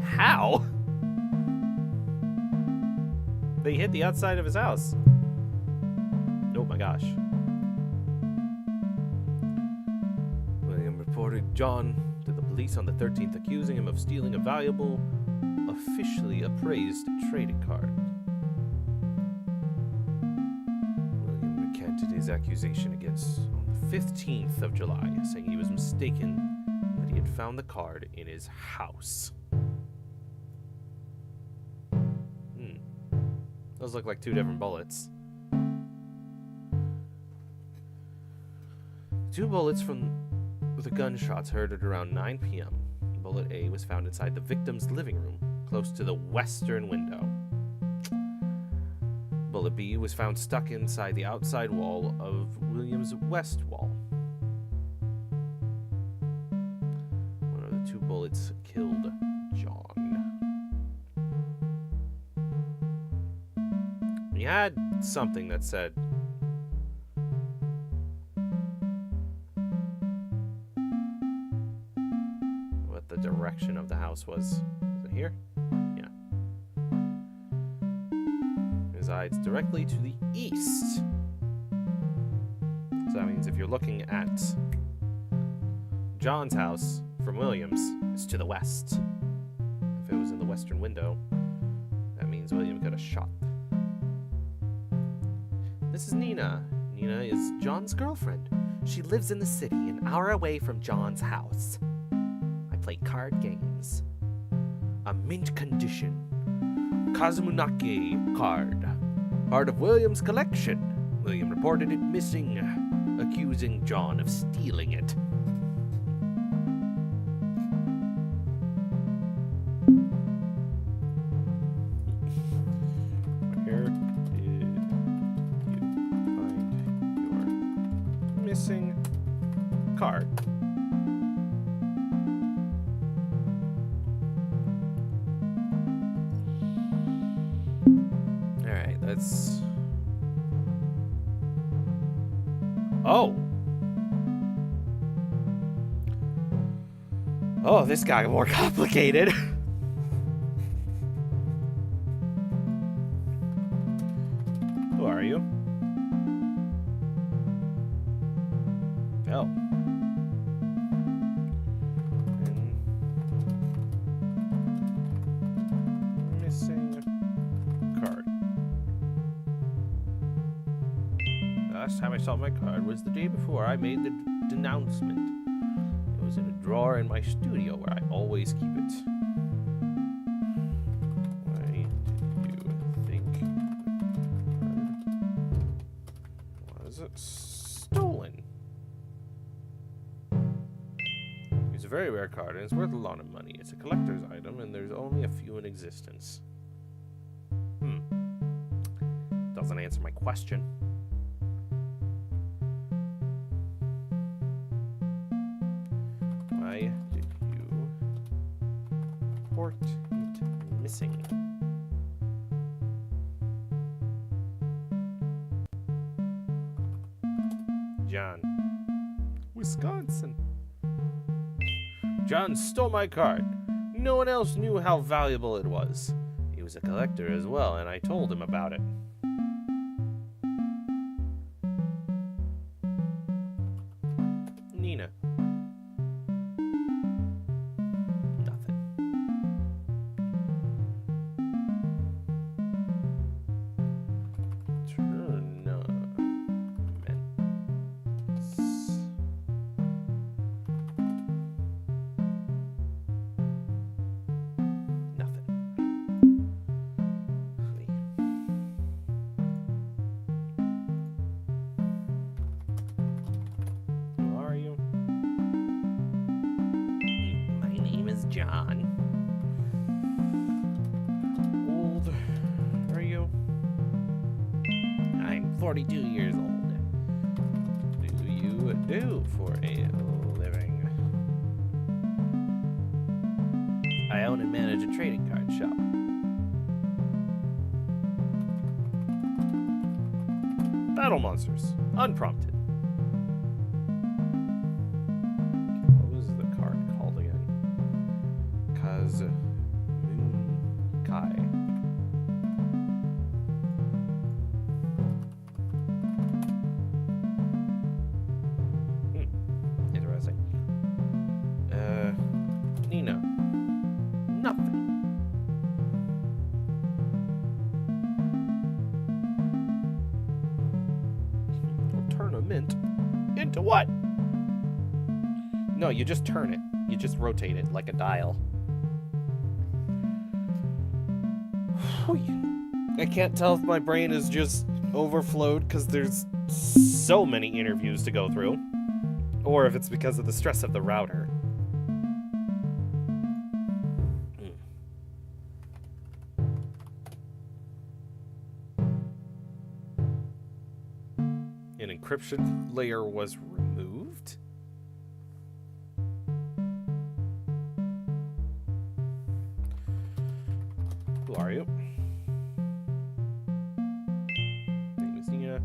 How? They hit the outside of his house. Oh my gosh. William reported John to the police on the 13th, accusing him of stealing a valuable, officially appraised trading card. William recanted his accusation against on the 15th of July, saying he was mistaken and that he had found the card in his house. Those look like 2 different bullets. 2 bullets from the gunshots heard at around 9 p.m. Bullet A was found inside the victim's living room, close to the western window. Bullet B was found stuck inside the outside wall of William's west wall. One of the 2 bullets killed John. He had something that said what the direction of the house was. Is it here? Yeah. Resides directly to the east. So that means if you're looking at John's house from William's, it's to the west. If it was in the western window, that means William could have shot. This is Nina. Nina is John's girlfriend. She lives in the city, an hour away from John's house. I play card games. A mint condition Kazumunake card. Part of William's collection. William reported it missing, accusing John of stealing it. Missing card. Alright, let's... Oh! Oh, this got more complicated. Who are you? Oh. And missing card. The last time I saw my card was the day before I made the denouncement. It was in a drawer in my studio where I always keep it. Why did you think was it stolen? It's a very rare card, and it's worth a lot of money. It's a collector's item, and there's only a few in existence. Doesn't answer my question. Why did you report it missing? John. Wisconsin. John stole my card. No one else knew how valuable it was. He was a collector as well, and I told him about it. John. Old are you? I'm 42 years old. What do you do for a living? I own and manage a trading card shop. Battle monsters, unprompted. What was the card called again? Moon Kai. Interesting. Nina. Nothing. Turn a mint into what? No, you just turn it. You just rotate it like a dial. I can't tell if my brain is just overflowed because there's so many interviews to go through, or if it's because of the stress of the router. An encryption layer was removed? Who are you? Name is Nina.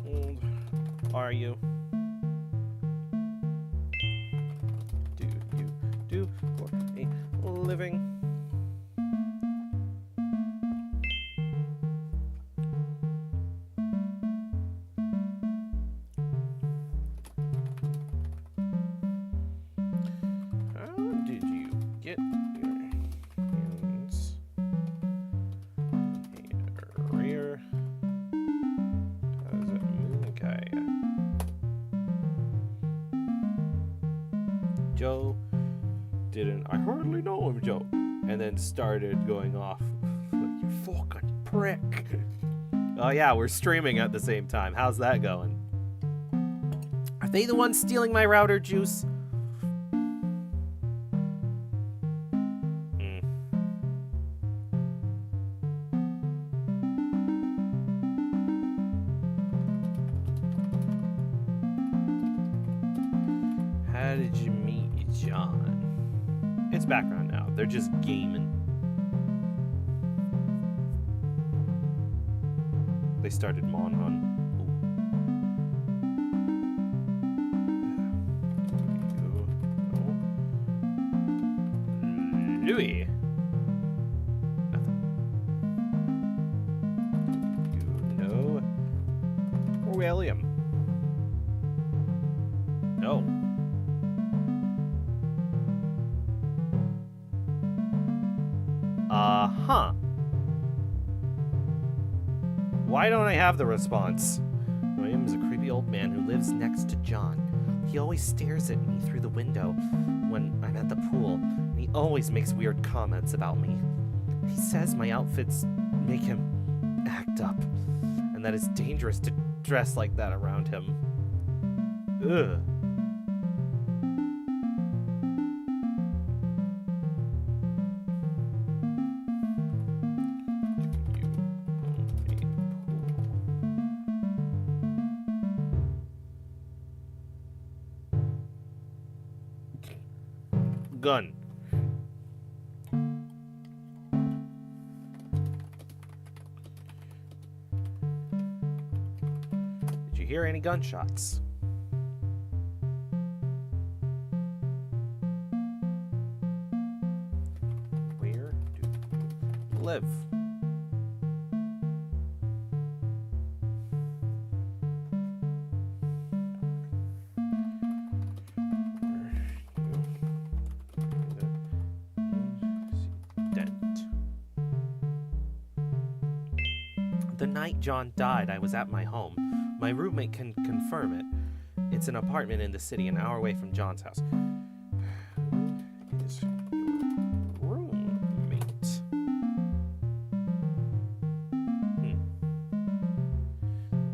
Old are you? Do you do for a living? How did you get your hands a rear as a Moonkai? Joe didn't. I hardly know him, Joe. And then started going off like, you fucking prick. Oh yeah, we're streaming at the same time. How's that going? Are they the ones stealing my router juice? How did you meet John? It's background now. They're just gaming. They started Monhun. Louis. Nothing. You know William. No. Huh. Why don't I have the response? William is a creepy old man who lives next to John. He always stares at me through the window when I'm at the pool, and he always makes weird comments about me. He says my outfits make him act up, and that it's dangerous to dress like that around him. Ugh. Gun. Did you hear any gunshots? Where do you live? The night John died, I was at my home. My roommate can confirm it. It's an apartment in the city, an hour away from John's house. Who is your roommate?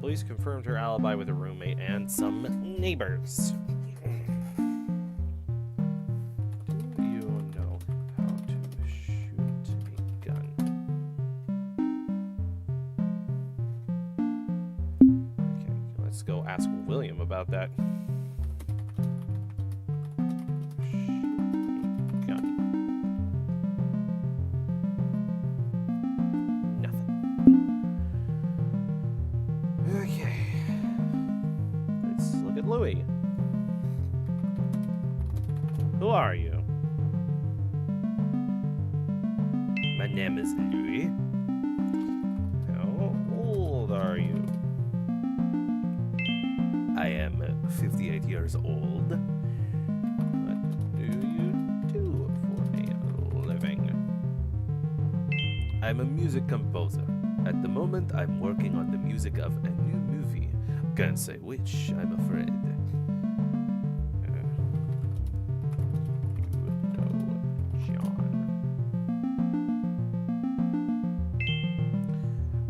Police confirmed her alibi with a roommate and some neighbors. Do you Let's go ask William about that. Louis. Who are you? My name is Louis. How old are you? I am 58 years old. What do you do for a living? I'm a music composer. At the moment, I'm working on the music of a new movie. Can't say which, I'm afraid.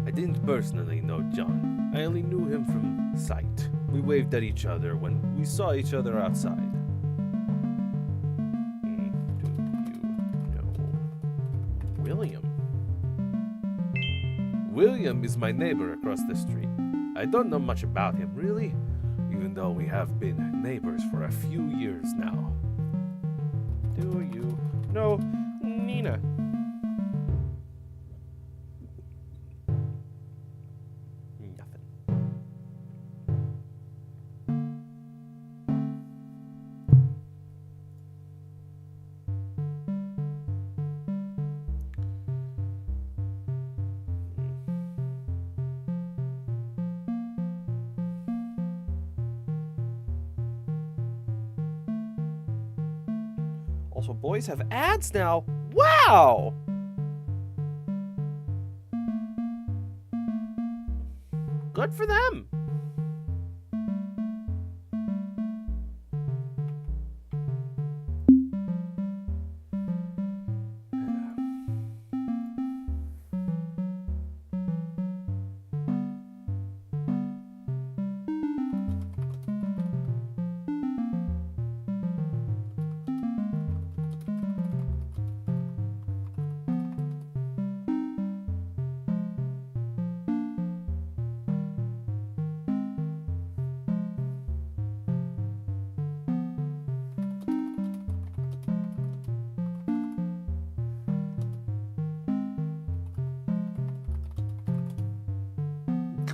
I didn't personally know John. I only knew him from sight. We waved at each other when we saw each other outside. Do you know William? William is my neighbor across the street. I don't know much about him, really, even though we have been neighbors for a few years now. Do you know Nina? Nothing. Also, boys have ads now. Wow! Good for them.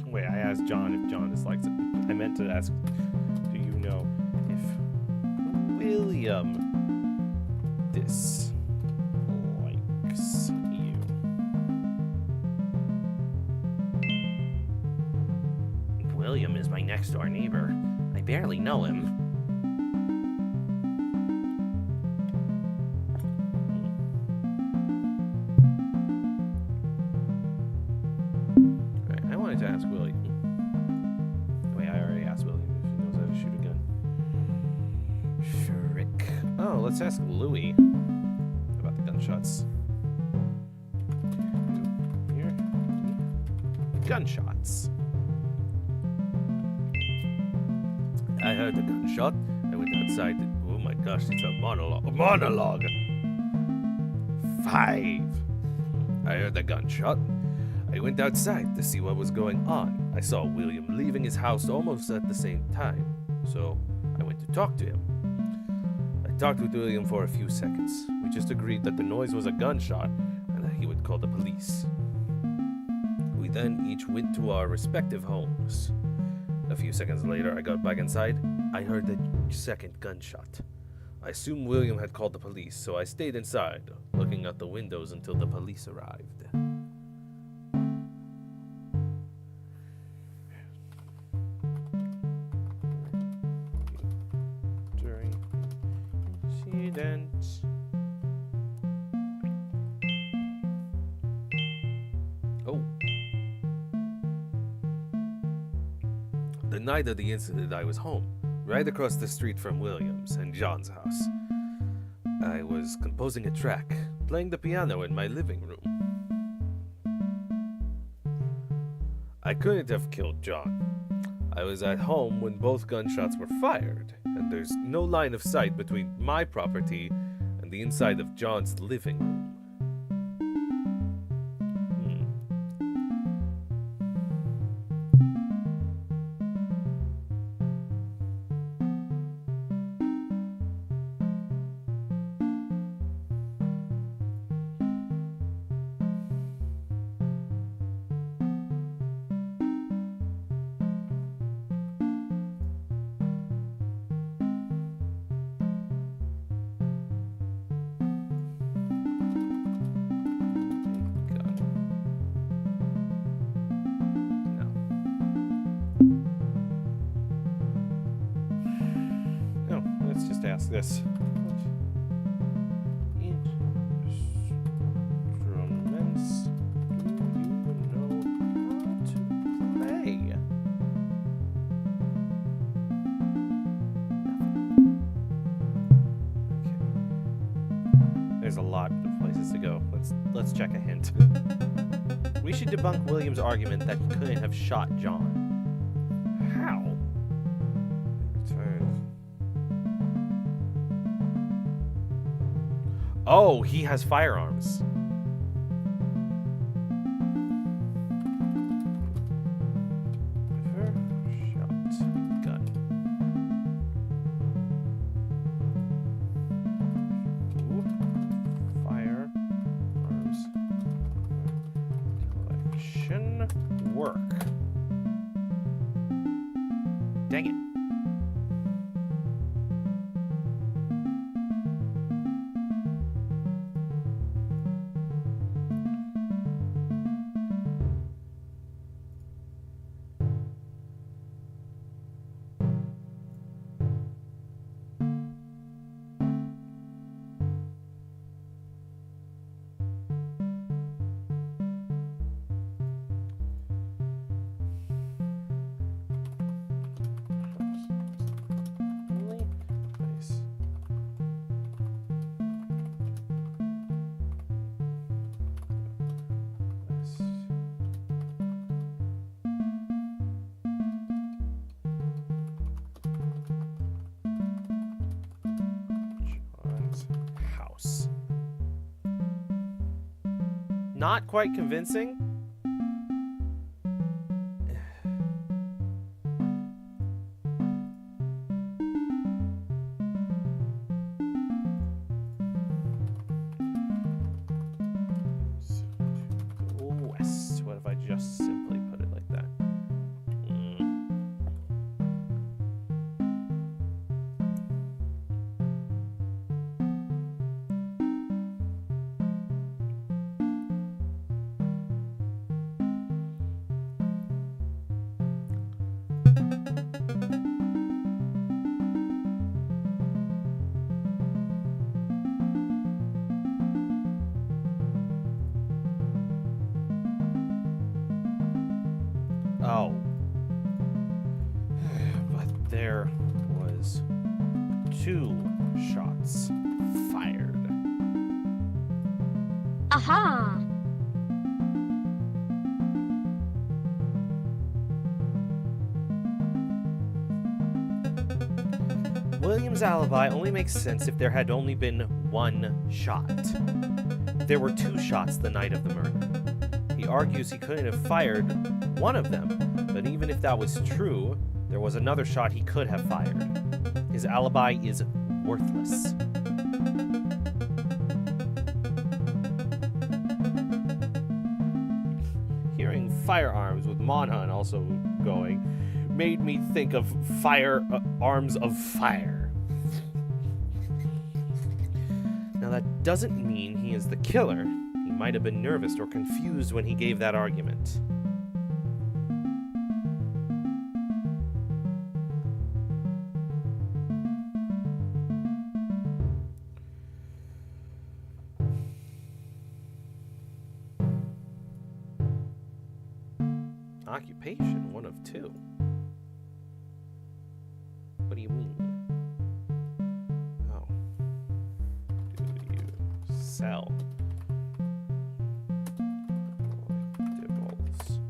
Wait, I asked John if John dislikes it. I meant to ask, do you know if William dislikes you? William is my next door neighbor. I barely know him. Right, I wanted to ask William. Wait, I already asked William if he knows how to shoot a gun. Frick. Oh, let's ask Louis about the gunshots. Here. Gunshots. I heard a gunshot. I went outside. Oh my gosh, it's a monologue. A monologue! 5. I heard a gunshot. I went outside to see what was going on. I saw William leaving his house almost at the same time, so I went to talk to him. I talked with William for a few seconds. We just agreed that the noise was a gunshot and that he would call the police. We then each went to our respective homes. A few seconds later, I got back inside. I heard the second gunshot. I assumed William had called the police, so I stayed inside, looking out the windows until the police arrived. During incident. Oh. The night of the incident, I was home, right across the street from William's and John's house. I was composing a track, playing the piano in my living room. I couldn't have killed John. I was at home when both gunshots were fired, and there's no line of sight between my property and the inside of John's living room. ask this? What instruments do you know how to play? Okay. There's a lot of places to go. Let's check a hint. We should debunk William's argument that he couldn't have shot John. How? Oh, he has firearms. Shotgun. Ooh. Firearms. Collection. Work. Dang it. House. Not quite convincing. West. What if I just simply put it like that? Oh. But there was 2 shots fired. Aha! William's alibi only makes sense if there had only been 1 shot. There were 2 shots the night of the murder. He argues he couldn't have fired one of them, but even if that was true, there was another shot he could have fired. His alibi is worthless. Hearing firearms with Monhunt also going made me think of arms of fire. Now that doesn't mean he is the killer. He might have been nervous or confused when he gave that argument. Occupation, 1 of 2. What do you mean? Oh. Do you sell collectibles?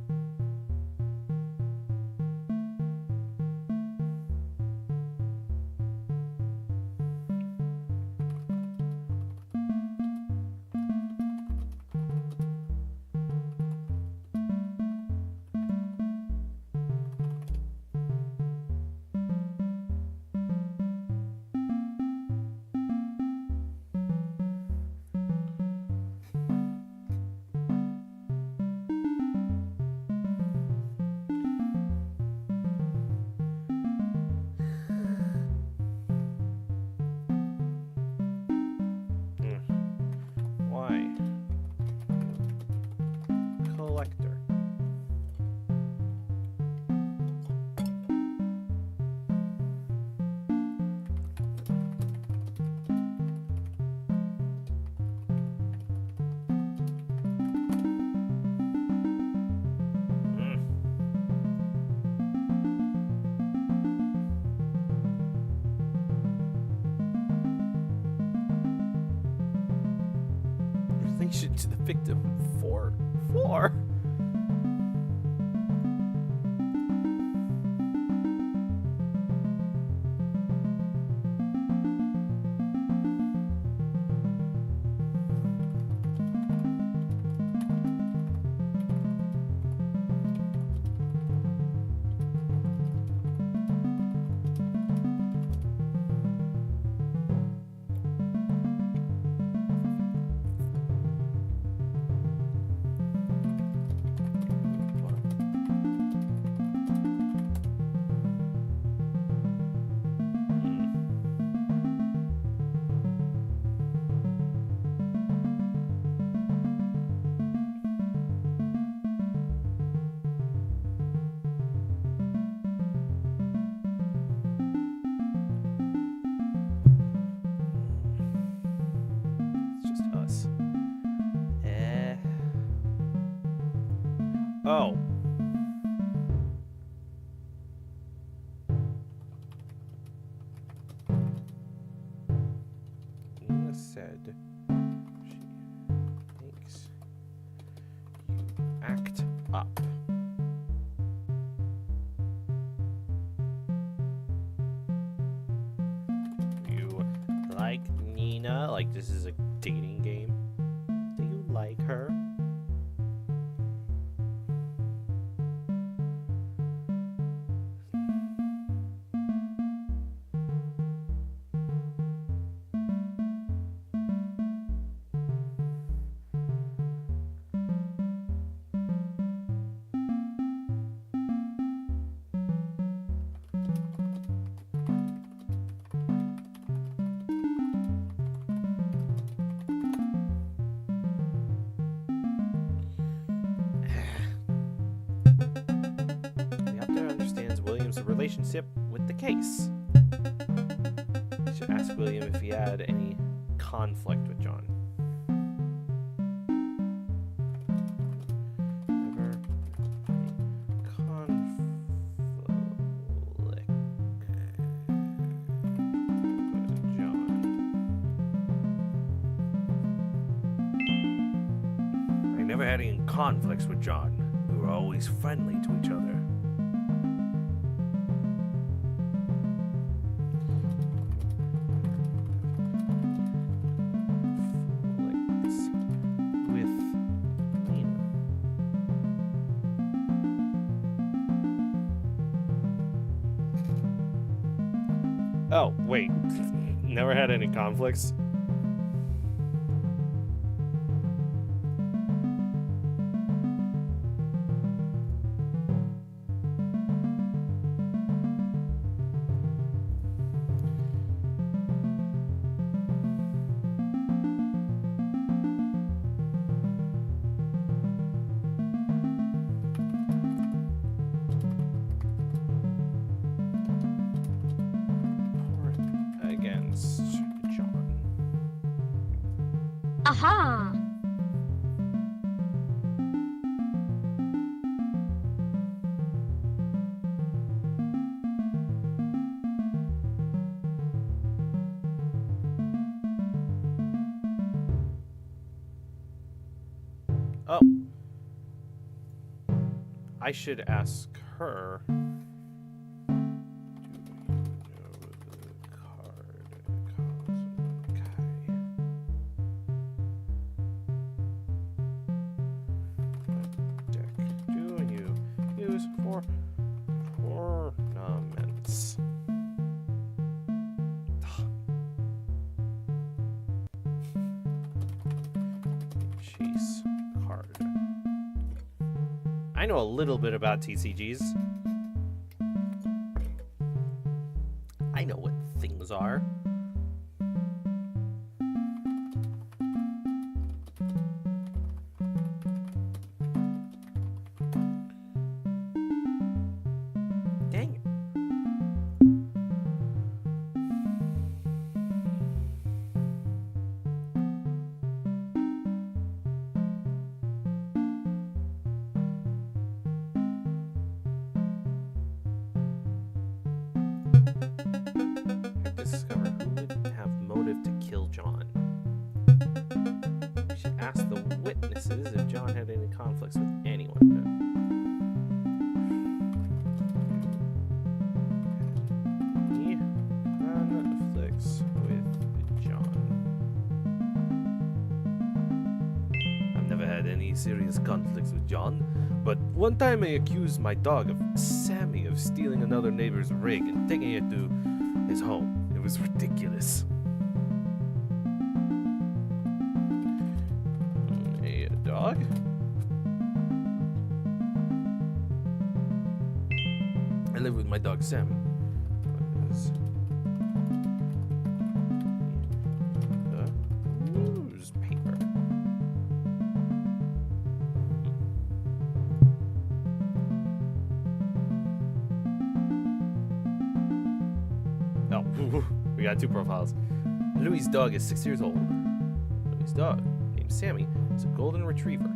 relation to the victim. 4. 4? It's just us. Oh. Nina said she thinks you act up. You like Nina? Like this is a dating game? Do you like her? The author understands William's relationship with the case. You should ask William if he had any conflict with John. Never any conflict with John. I never had any conflicts with John. We were always friendly to each other. Conflicts with Nina. Oh, wait. Never had any conflicts? Or against John. Aha! Oh. I should ask her. Do you know the card Cosmo Kai? What deck do you use for tournaments? Chase card. I know a little bit about TCGs. I know what things are. Dang it. Discover conflicts with John, but one time I accused my dog of Sammy of stealing another neighbor's rig and taking it to his home. It was ridiculous. A dog? I live with my dog Sammy. Newspaper. Oh, we got two profiles. Louis' dog is 6 years old. Louis' dog, named Sammy, is a golden retriever.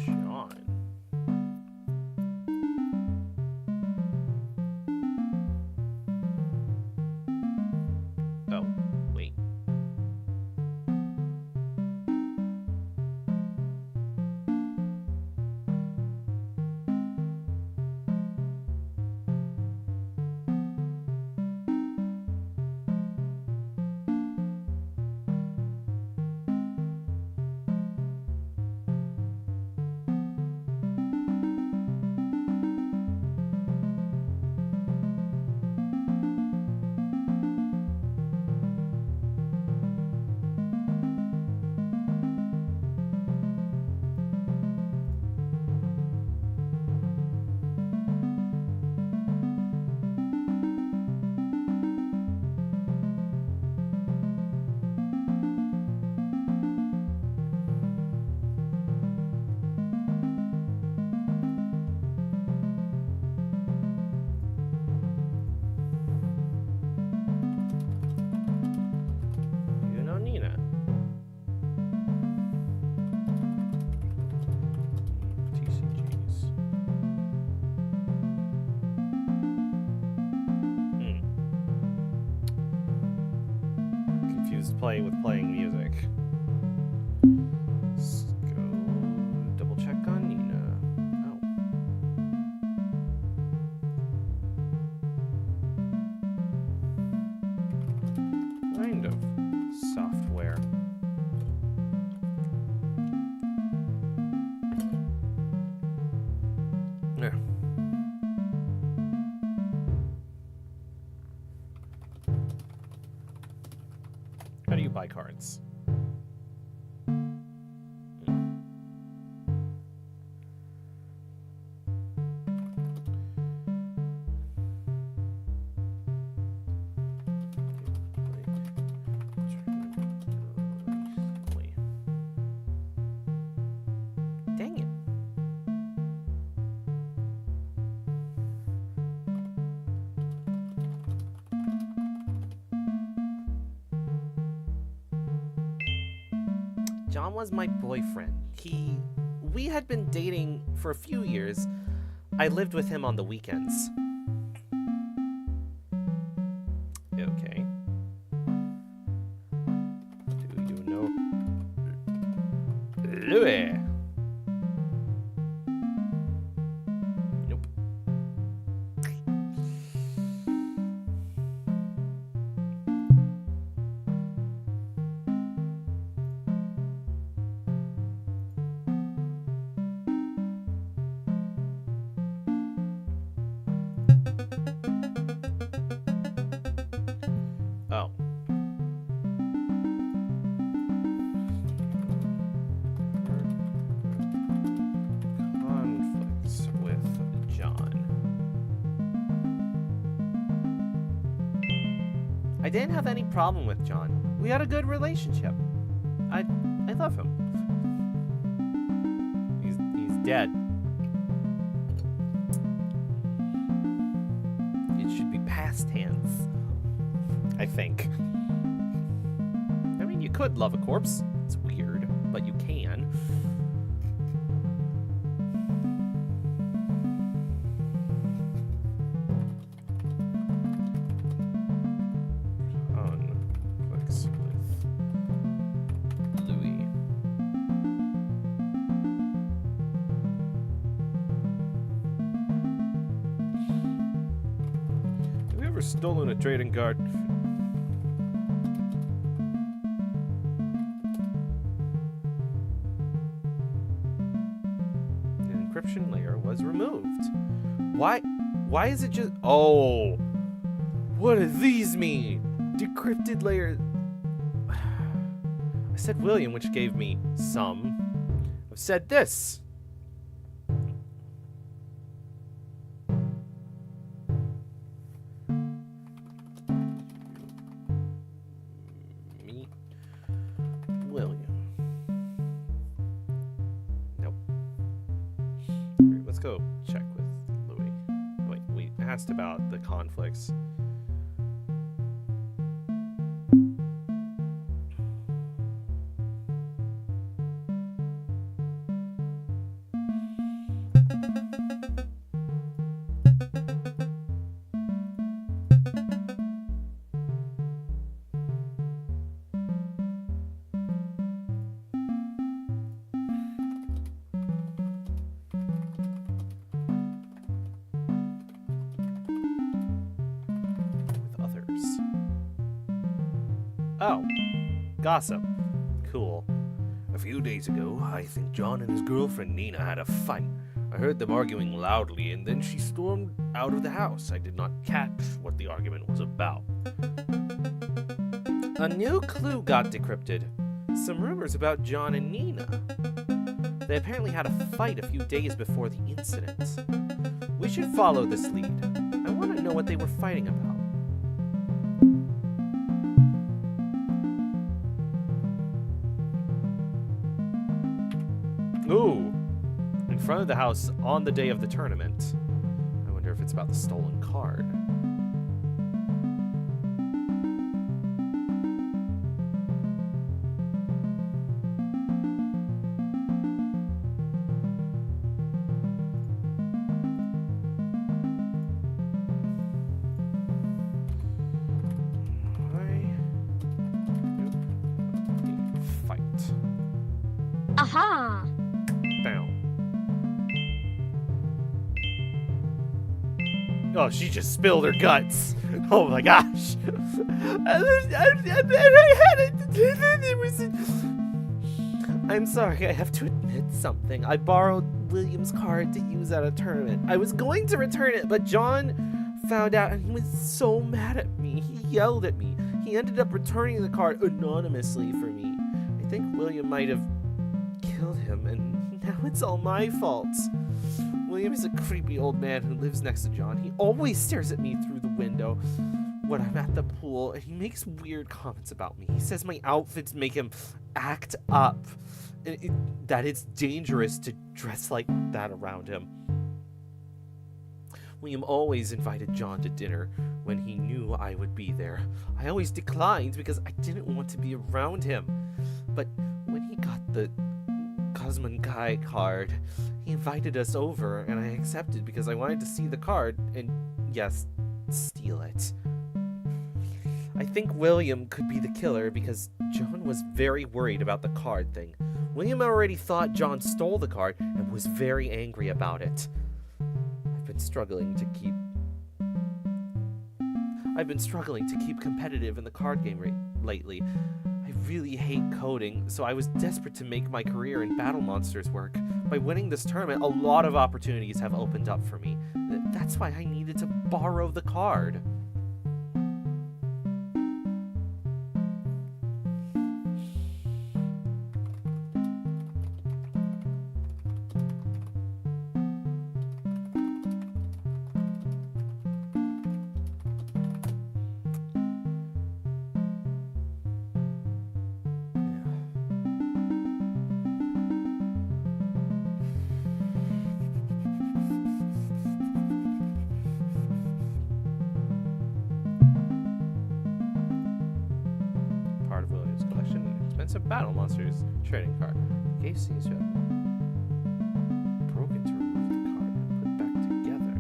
John. Oh, wait. You know Nina. TCGs. Confused playing with playing music. Let's go double check on Nina. Oh. Kind of software. Yeah. How do you buy cards? Dang it. John was my boyfriend. We had been dating for a few years. I lived with him on the weekends. Okay. Do you know Louis? Nope. I didn't have any problem with John. We had a good relationship. I love him. He's dead. It should be past tense, I think. I mean, you could love a corpse. It's weird, but you can. Conflicts with Louis. Have you ever stolen a trading card? The encryption layer was removed. Why is it just... Oh! What do these mean? Decrypted layer... I said William, which gave me some. I've said this. Me. William. Nope. Alright, let's go check with Louis. Wait, we asked about the conflicts. Oh, gossip. Cool. A few days ago, I think John and his girlfriend Nina had a fight. I heard them arguing loudly, and then she stormed out of the house. I did not catch what the argument was about. A new clue got decrypted. Some rumors about John and Nina. They apparently had a fight a few days before the incident. We should follow this lead. I want to know what they were fighting about. Ooh! In front of the house on the day of the tournament. I wonder if it's about the stolen card. Fight. Aha! Down. Oh, she just spilled her guts. Oh my gosh. I'm sorry, I have to admit something. I borrowed William's card to use at a tournament. I was going to return it, but John found out and he was so mad at me. He yelled at me. He ended up returning the card anonymously for me. I think William might have killed him, and now it's all my fault. William is a creepy old man who lives next to John. He always stares at me through the window when I'm at the pool, and he makes weird comments about me. He says my outfits make him act up, and that it's dangerous to dress like that around him. William always invited John to dinner when he knew I would be there. I always declined because I didn't want to be around him. But when he got the Cosman Guy card, he invited us over, and I accepted because I wanted to see the card and, yes, steal it. I think William could be the killer because John was very worried about the card thing. William already thought John stole the card and was very angry about it. I've been struggling to keep competitive in the card game lately. I really hate coding, so I was desperate to make my career in Battle Monsters work. By winning this tournament, a lot of opportunities have opened up for me. That's why I needed to borrow the card. expensive Battle Monsters trading card. The case seems to have been broken to remove the card and put back together.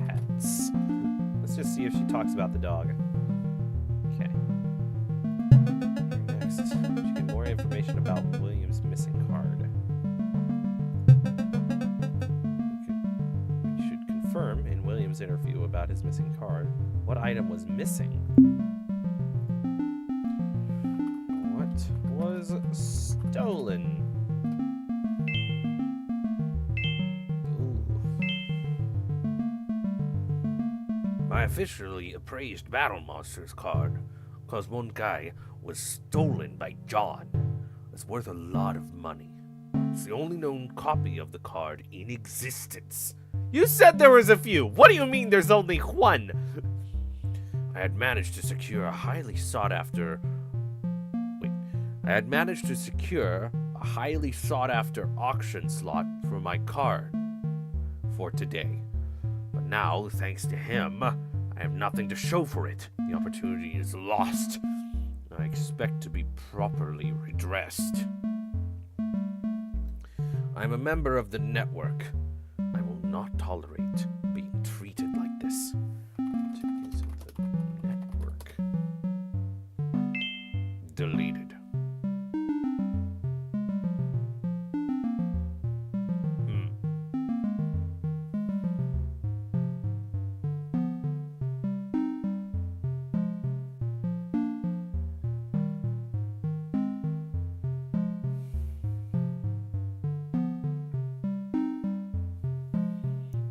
Pets. Let's just see if she talks about the dog. Okay. Next, she get more information about William's missing card. We should confirm in William's interview about his missing card what item was missing. What was stolen? My officially appraised Battle Monsters card, cause one guy was stolen by John. It's worth a lot of money. It's the only known copy of the card in existence. You said there was a few. What do you mean there's only one? I had managed to secure a highly sought after auction slot for my card for today. But now, thanks to him, I have nothing to show for it. The opportunity is lost. I expect to be properly redressed. I am a member of the network. I will not tolerate being treated like this. Activities of the network. Deleted.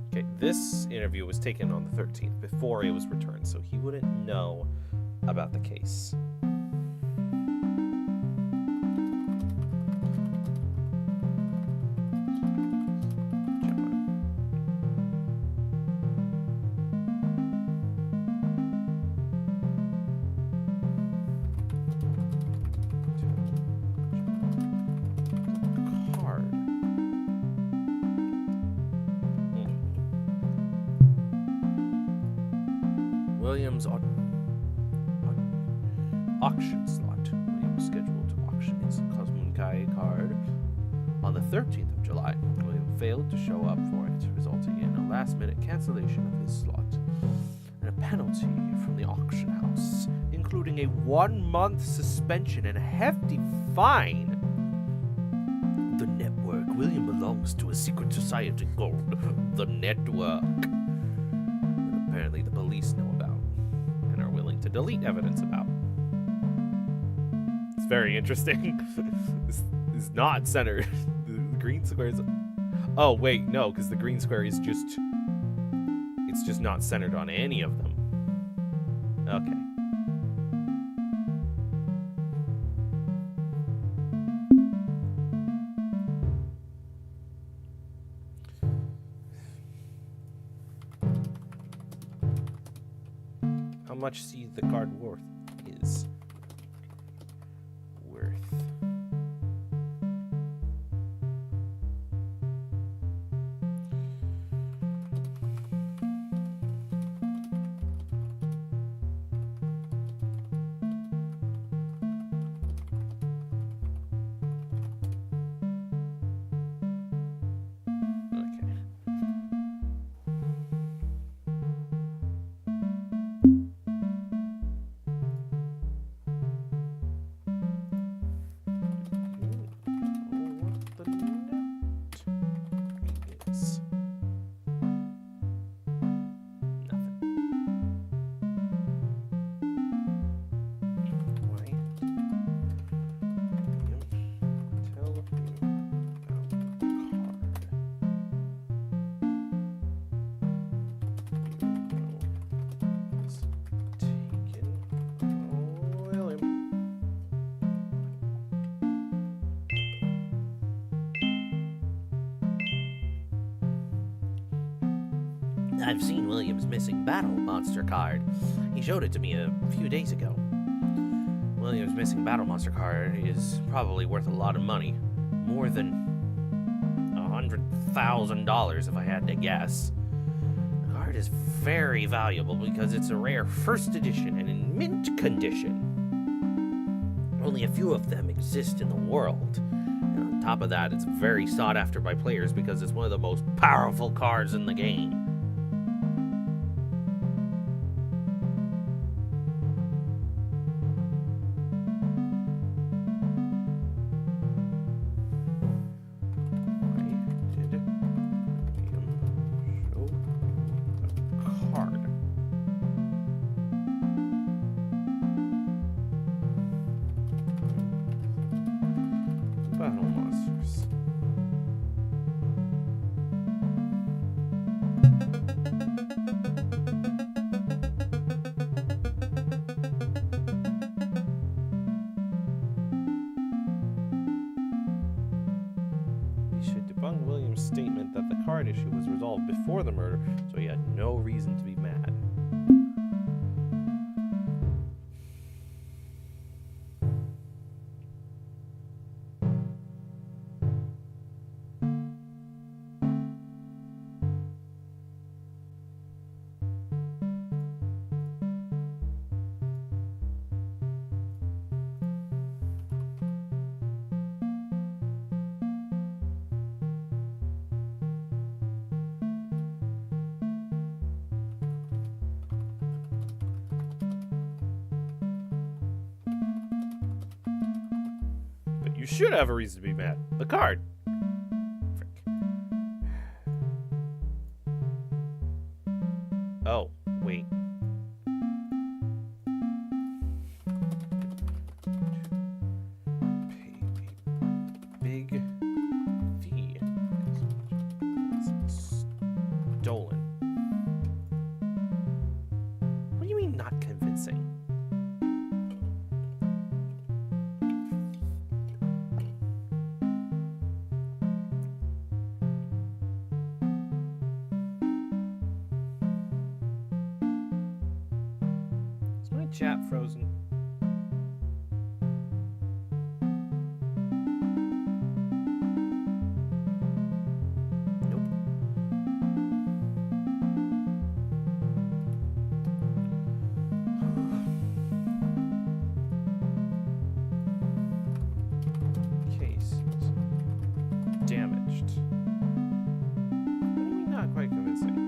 Okay, this interview was taken on the 13th before it was returned, so he wouldn't know about the case. Card. Williams auction slot. William was scheduled to auction his Cosmokai card on the 13th of July. William failed to show up for it, resulting in a last-minute cancellation of his slot and a penalty from the auction house, including a 1-month suspension and a hefty fine. The network. William belongs to a secret society called the Network. That apparently the police know about and are willing to delete evidence about. It's very interesting. This is not centered. The green square is... Oh, wait, no, because the green square is just... It's just not centered on any of them. Okay. How much see the card worth is worth. Okay. I've seen William's missing battle monster card. He showed it to me a few days ago. William's missing battle monster card is probably worth a lot of money. More than $100,000 if I had to guess. The card is very valuable because it's a rare first edition and in mint condition. Only a few of them exist in the world. And on top of that, it's very sought after by players because it's one of the most powerful cards in the game. Battle monsters. We should debunk William's statement that the card issue was resolved before the murder, so he had no reason to be mad. You should have a reason to be mad. The card. Frick. Oh, wait. Pay a big fee. It's stolen. What do you mean not convincing? Chat frozen. Nope. Case is damaged. What do you mean not quite convincing?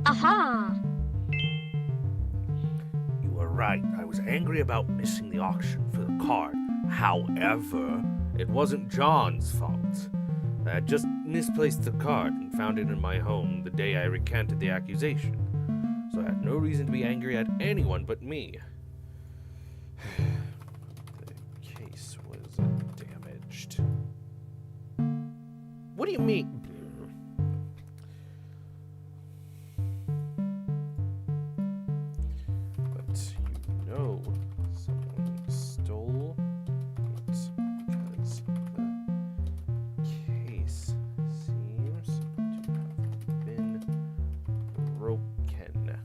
Aha! You were right. I was angry about missing the auction for the card. However, it wasn't John's fault. I had just misplaced the card and found it in my home the day I recanted the accusation. So I had no reason to be angry at anyone but me. The case was damaged. What do you mean? But you know someone stole it because the case seems to have been broken.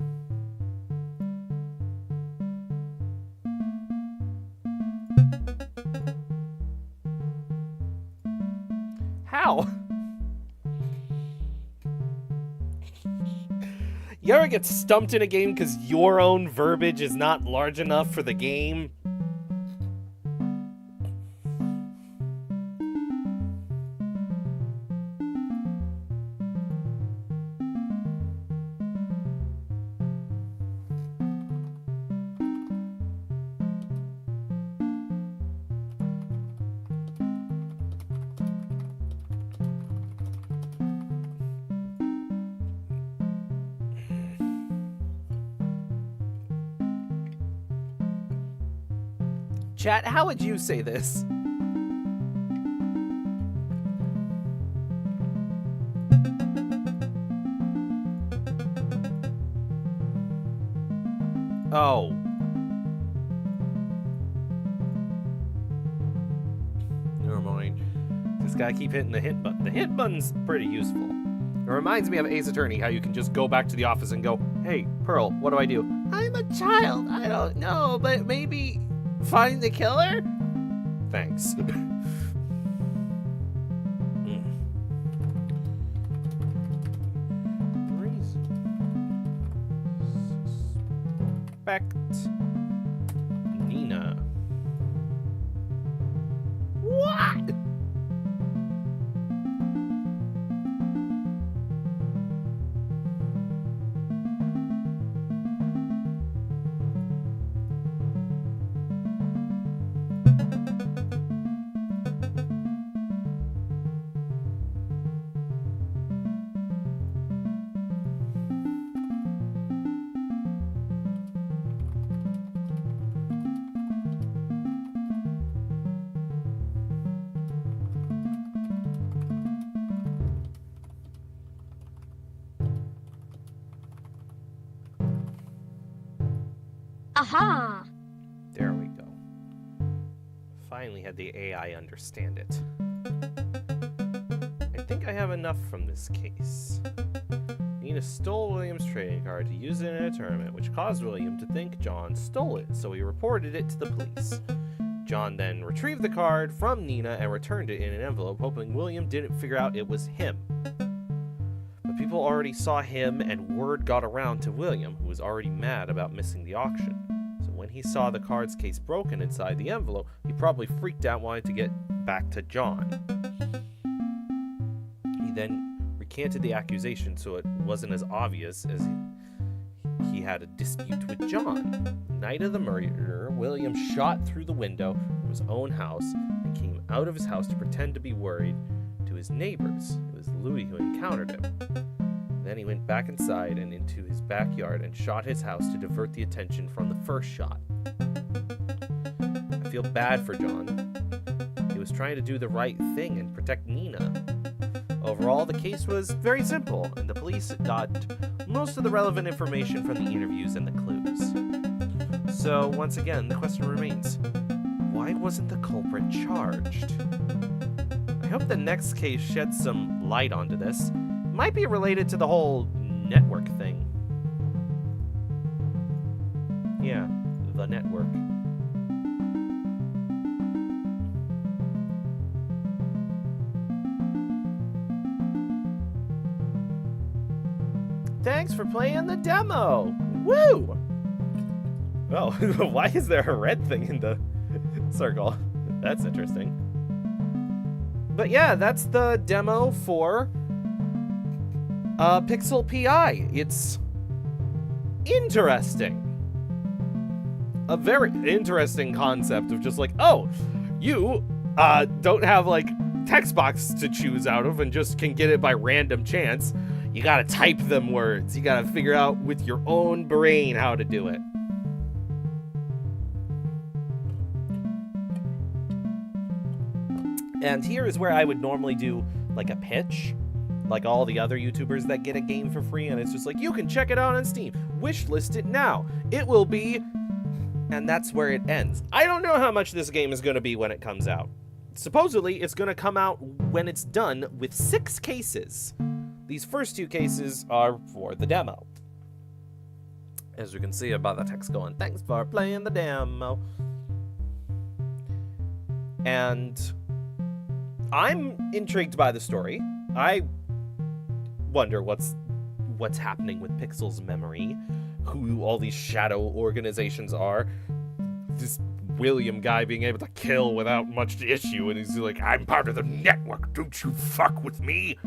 How? You ever get stumped in a game because your own verbiage is not large enough for the game? Chat, how would you say this? Oh. Never mind. Just gotta keep hitting the hit button. The hit button's pretty useful. It reminds me of Ace Attorney, how you can just go back to the office and go, "Hey, Pearl, what do I do?" "I'm a child. I don't know, but maybe find the killer?" Thanks. Suspect Nina. What? Aha! There we go. Finally had the AI understand it. I think I have enough from this case. Nina stole William's trading card to use it in a tournament, which caused William to think John stole it, so he reported it to the police. John then retrieved the card from Nina and returned it in an envelope, hoping William didn't figure out it was him. But people already saw him, and word got around to William, who was already mad about missing the auction. So when he saw the card's case broken inside the envelope, he probably freaked out, wanting to get back to John. He then recanted the accusation so it wasn't as obvious as he had a dispute with John. The night of the murder, William shot through the window of his own house and came out of his house to pretend to be worried to his neighbors. It was Louis who encountered him. Then he went back inside and into his backyard and shot his house to divert the attention from the first shot. I feel bad for John. He was trying to do the right thing and protect Nina. Overall, the case was very simple, and the police got most of the relevant information from the interviews and the clues. So, once again, the question remains, why wasn't the culprit charged? I hope the next case sheds some light onto this. It might be related to the whole network thing. Yeah, the network. Thanks for playing the demo! Woo! Oh, why is there a red thing in the circle? That's interesting. But yeah, that's the demo for Pixel PI. It's interesting. A very interesting concept of just like, oh, you don't have like text box to choose out of and just can get it by random chance. You gotta type them words. You gotta figure out with your own brain how to do it. And here is where I would normally do like a pitch, like all the other YouTubers that get a game for free, and it's just like, you can check it out on Steam. Wishlist it now. It will be... And that's where it ends. I don't know how much this game is going to be when it comes out. Supposedly, it's going to come out when it's done with 6 cases. These first 2 cases are for the demo. As you can see about the text going, thanks for playing the demo. And I'm intrigued by the story. I wonder what's happening with Pixel's memory, who all these shadow organizations are. This William guy being able to kill without much issue, and he's like, I'm part of the network, don't you fuck with me.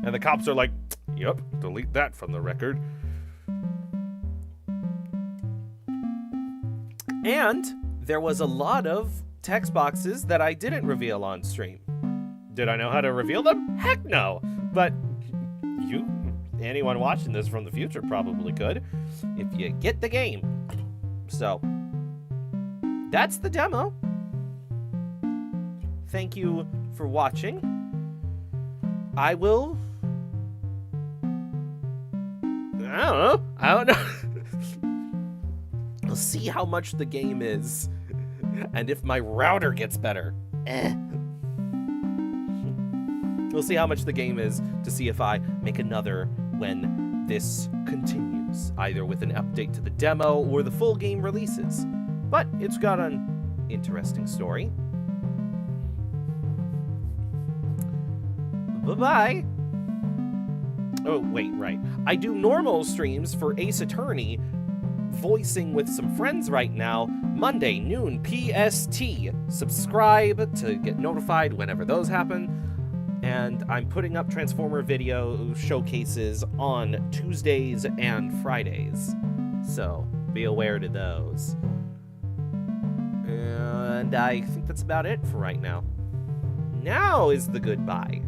And the cops are like, yep, delete that from the record. And there was a lot of text boxes that I didn't reveal on stream. Did I know how to reveal them? Heck no. But anyone watching this from the future probably could, if you get the game. So, that's the demo. Thank you for watching. I don't know. We'll see how much the game is. And if my router gets better. We'll see how much the game is to see if I make another when this continues, either with an update to the demo or the full game releases. But it's got an interesting story. Bye-bye. Oh, wait, right. I do normal streams for Ace Attorney, voicing with some friends right now, Monday, noon, PST. Subscribe to get notified whenever those happen. And I'm putting up Transformer video showcases on Tuesdays and Fridays. So, be aware to those. And I think that's about it for right now. Now is the goodbye.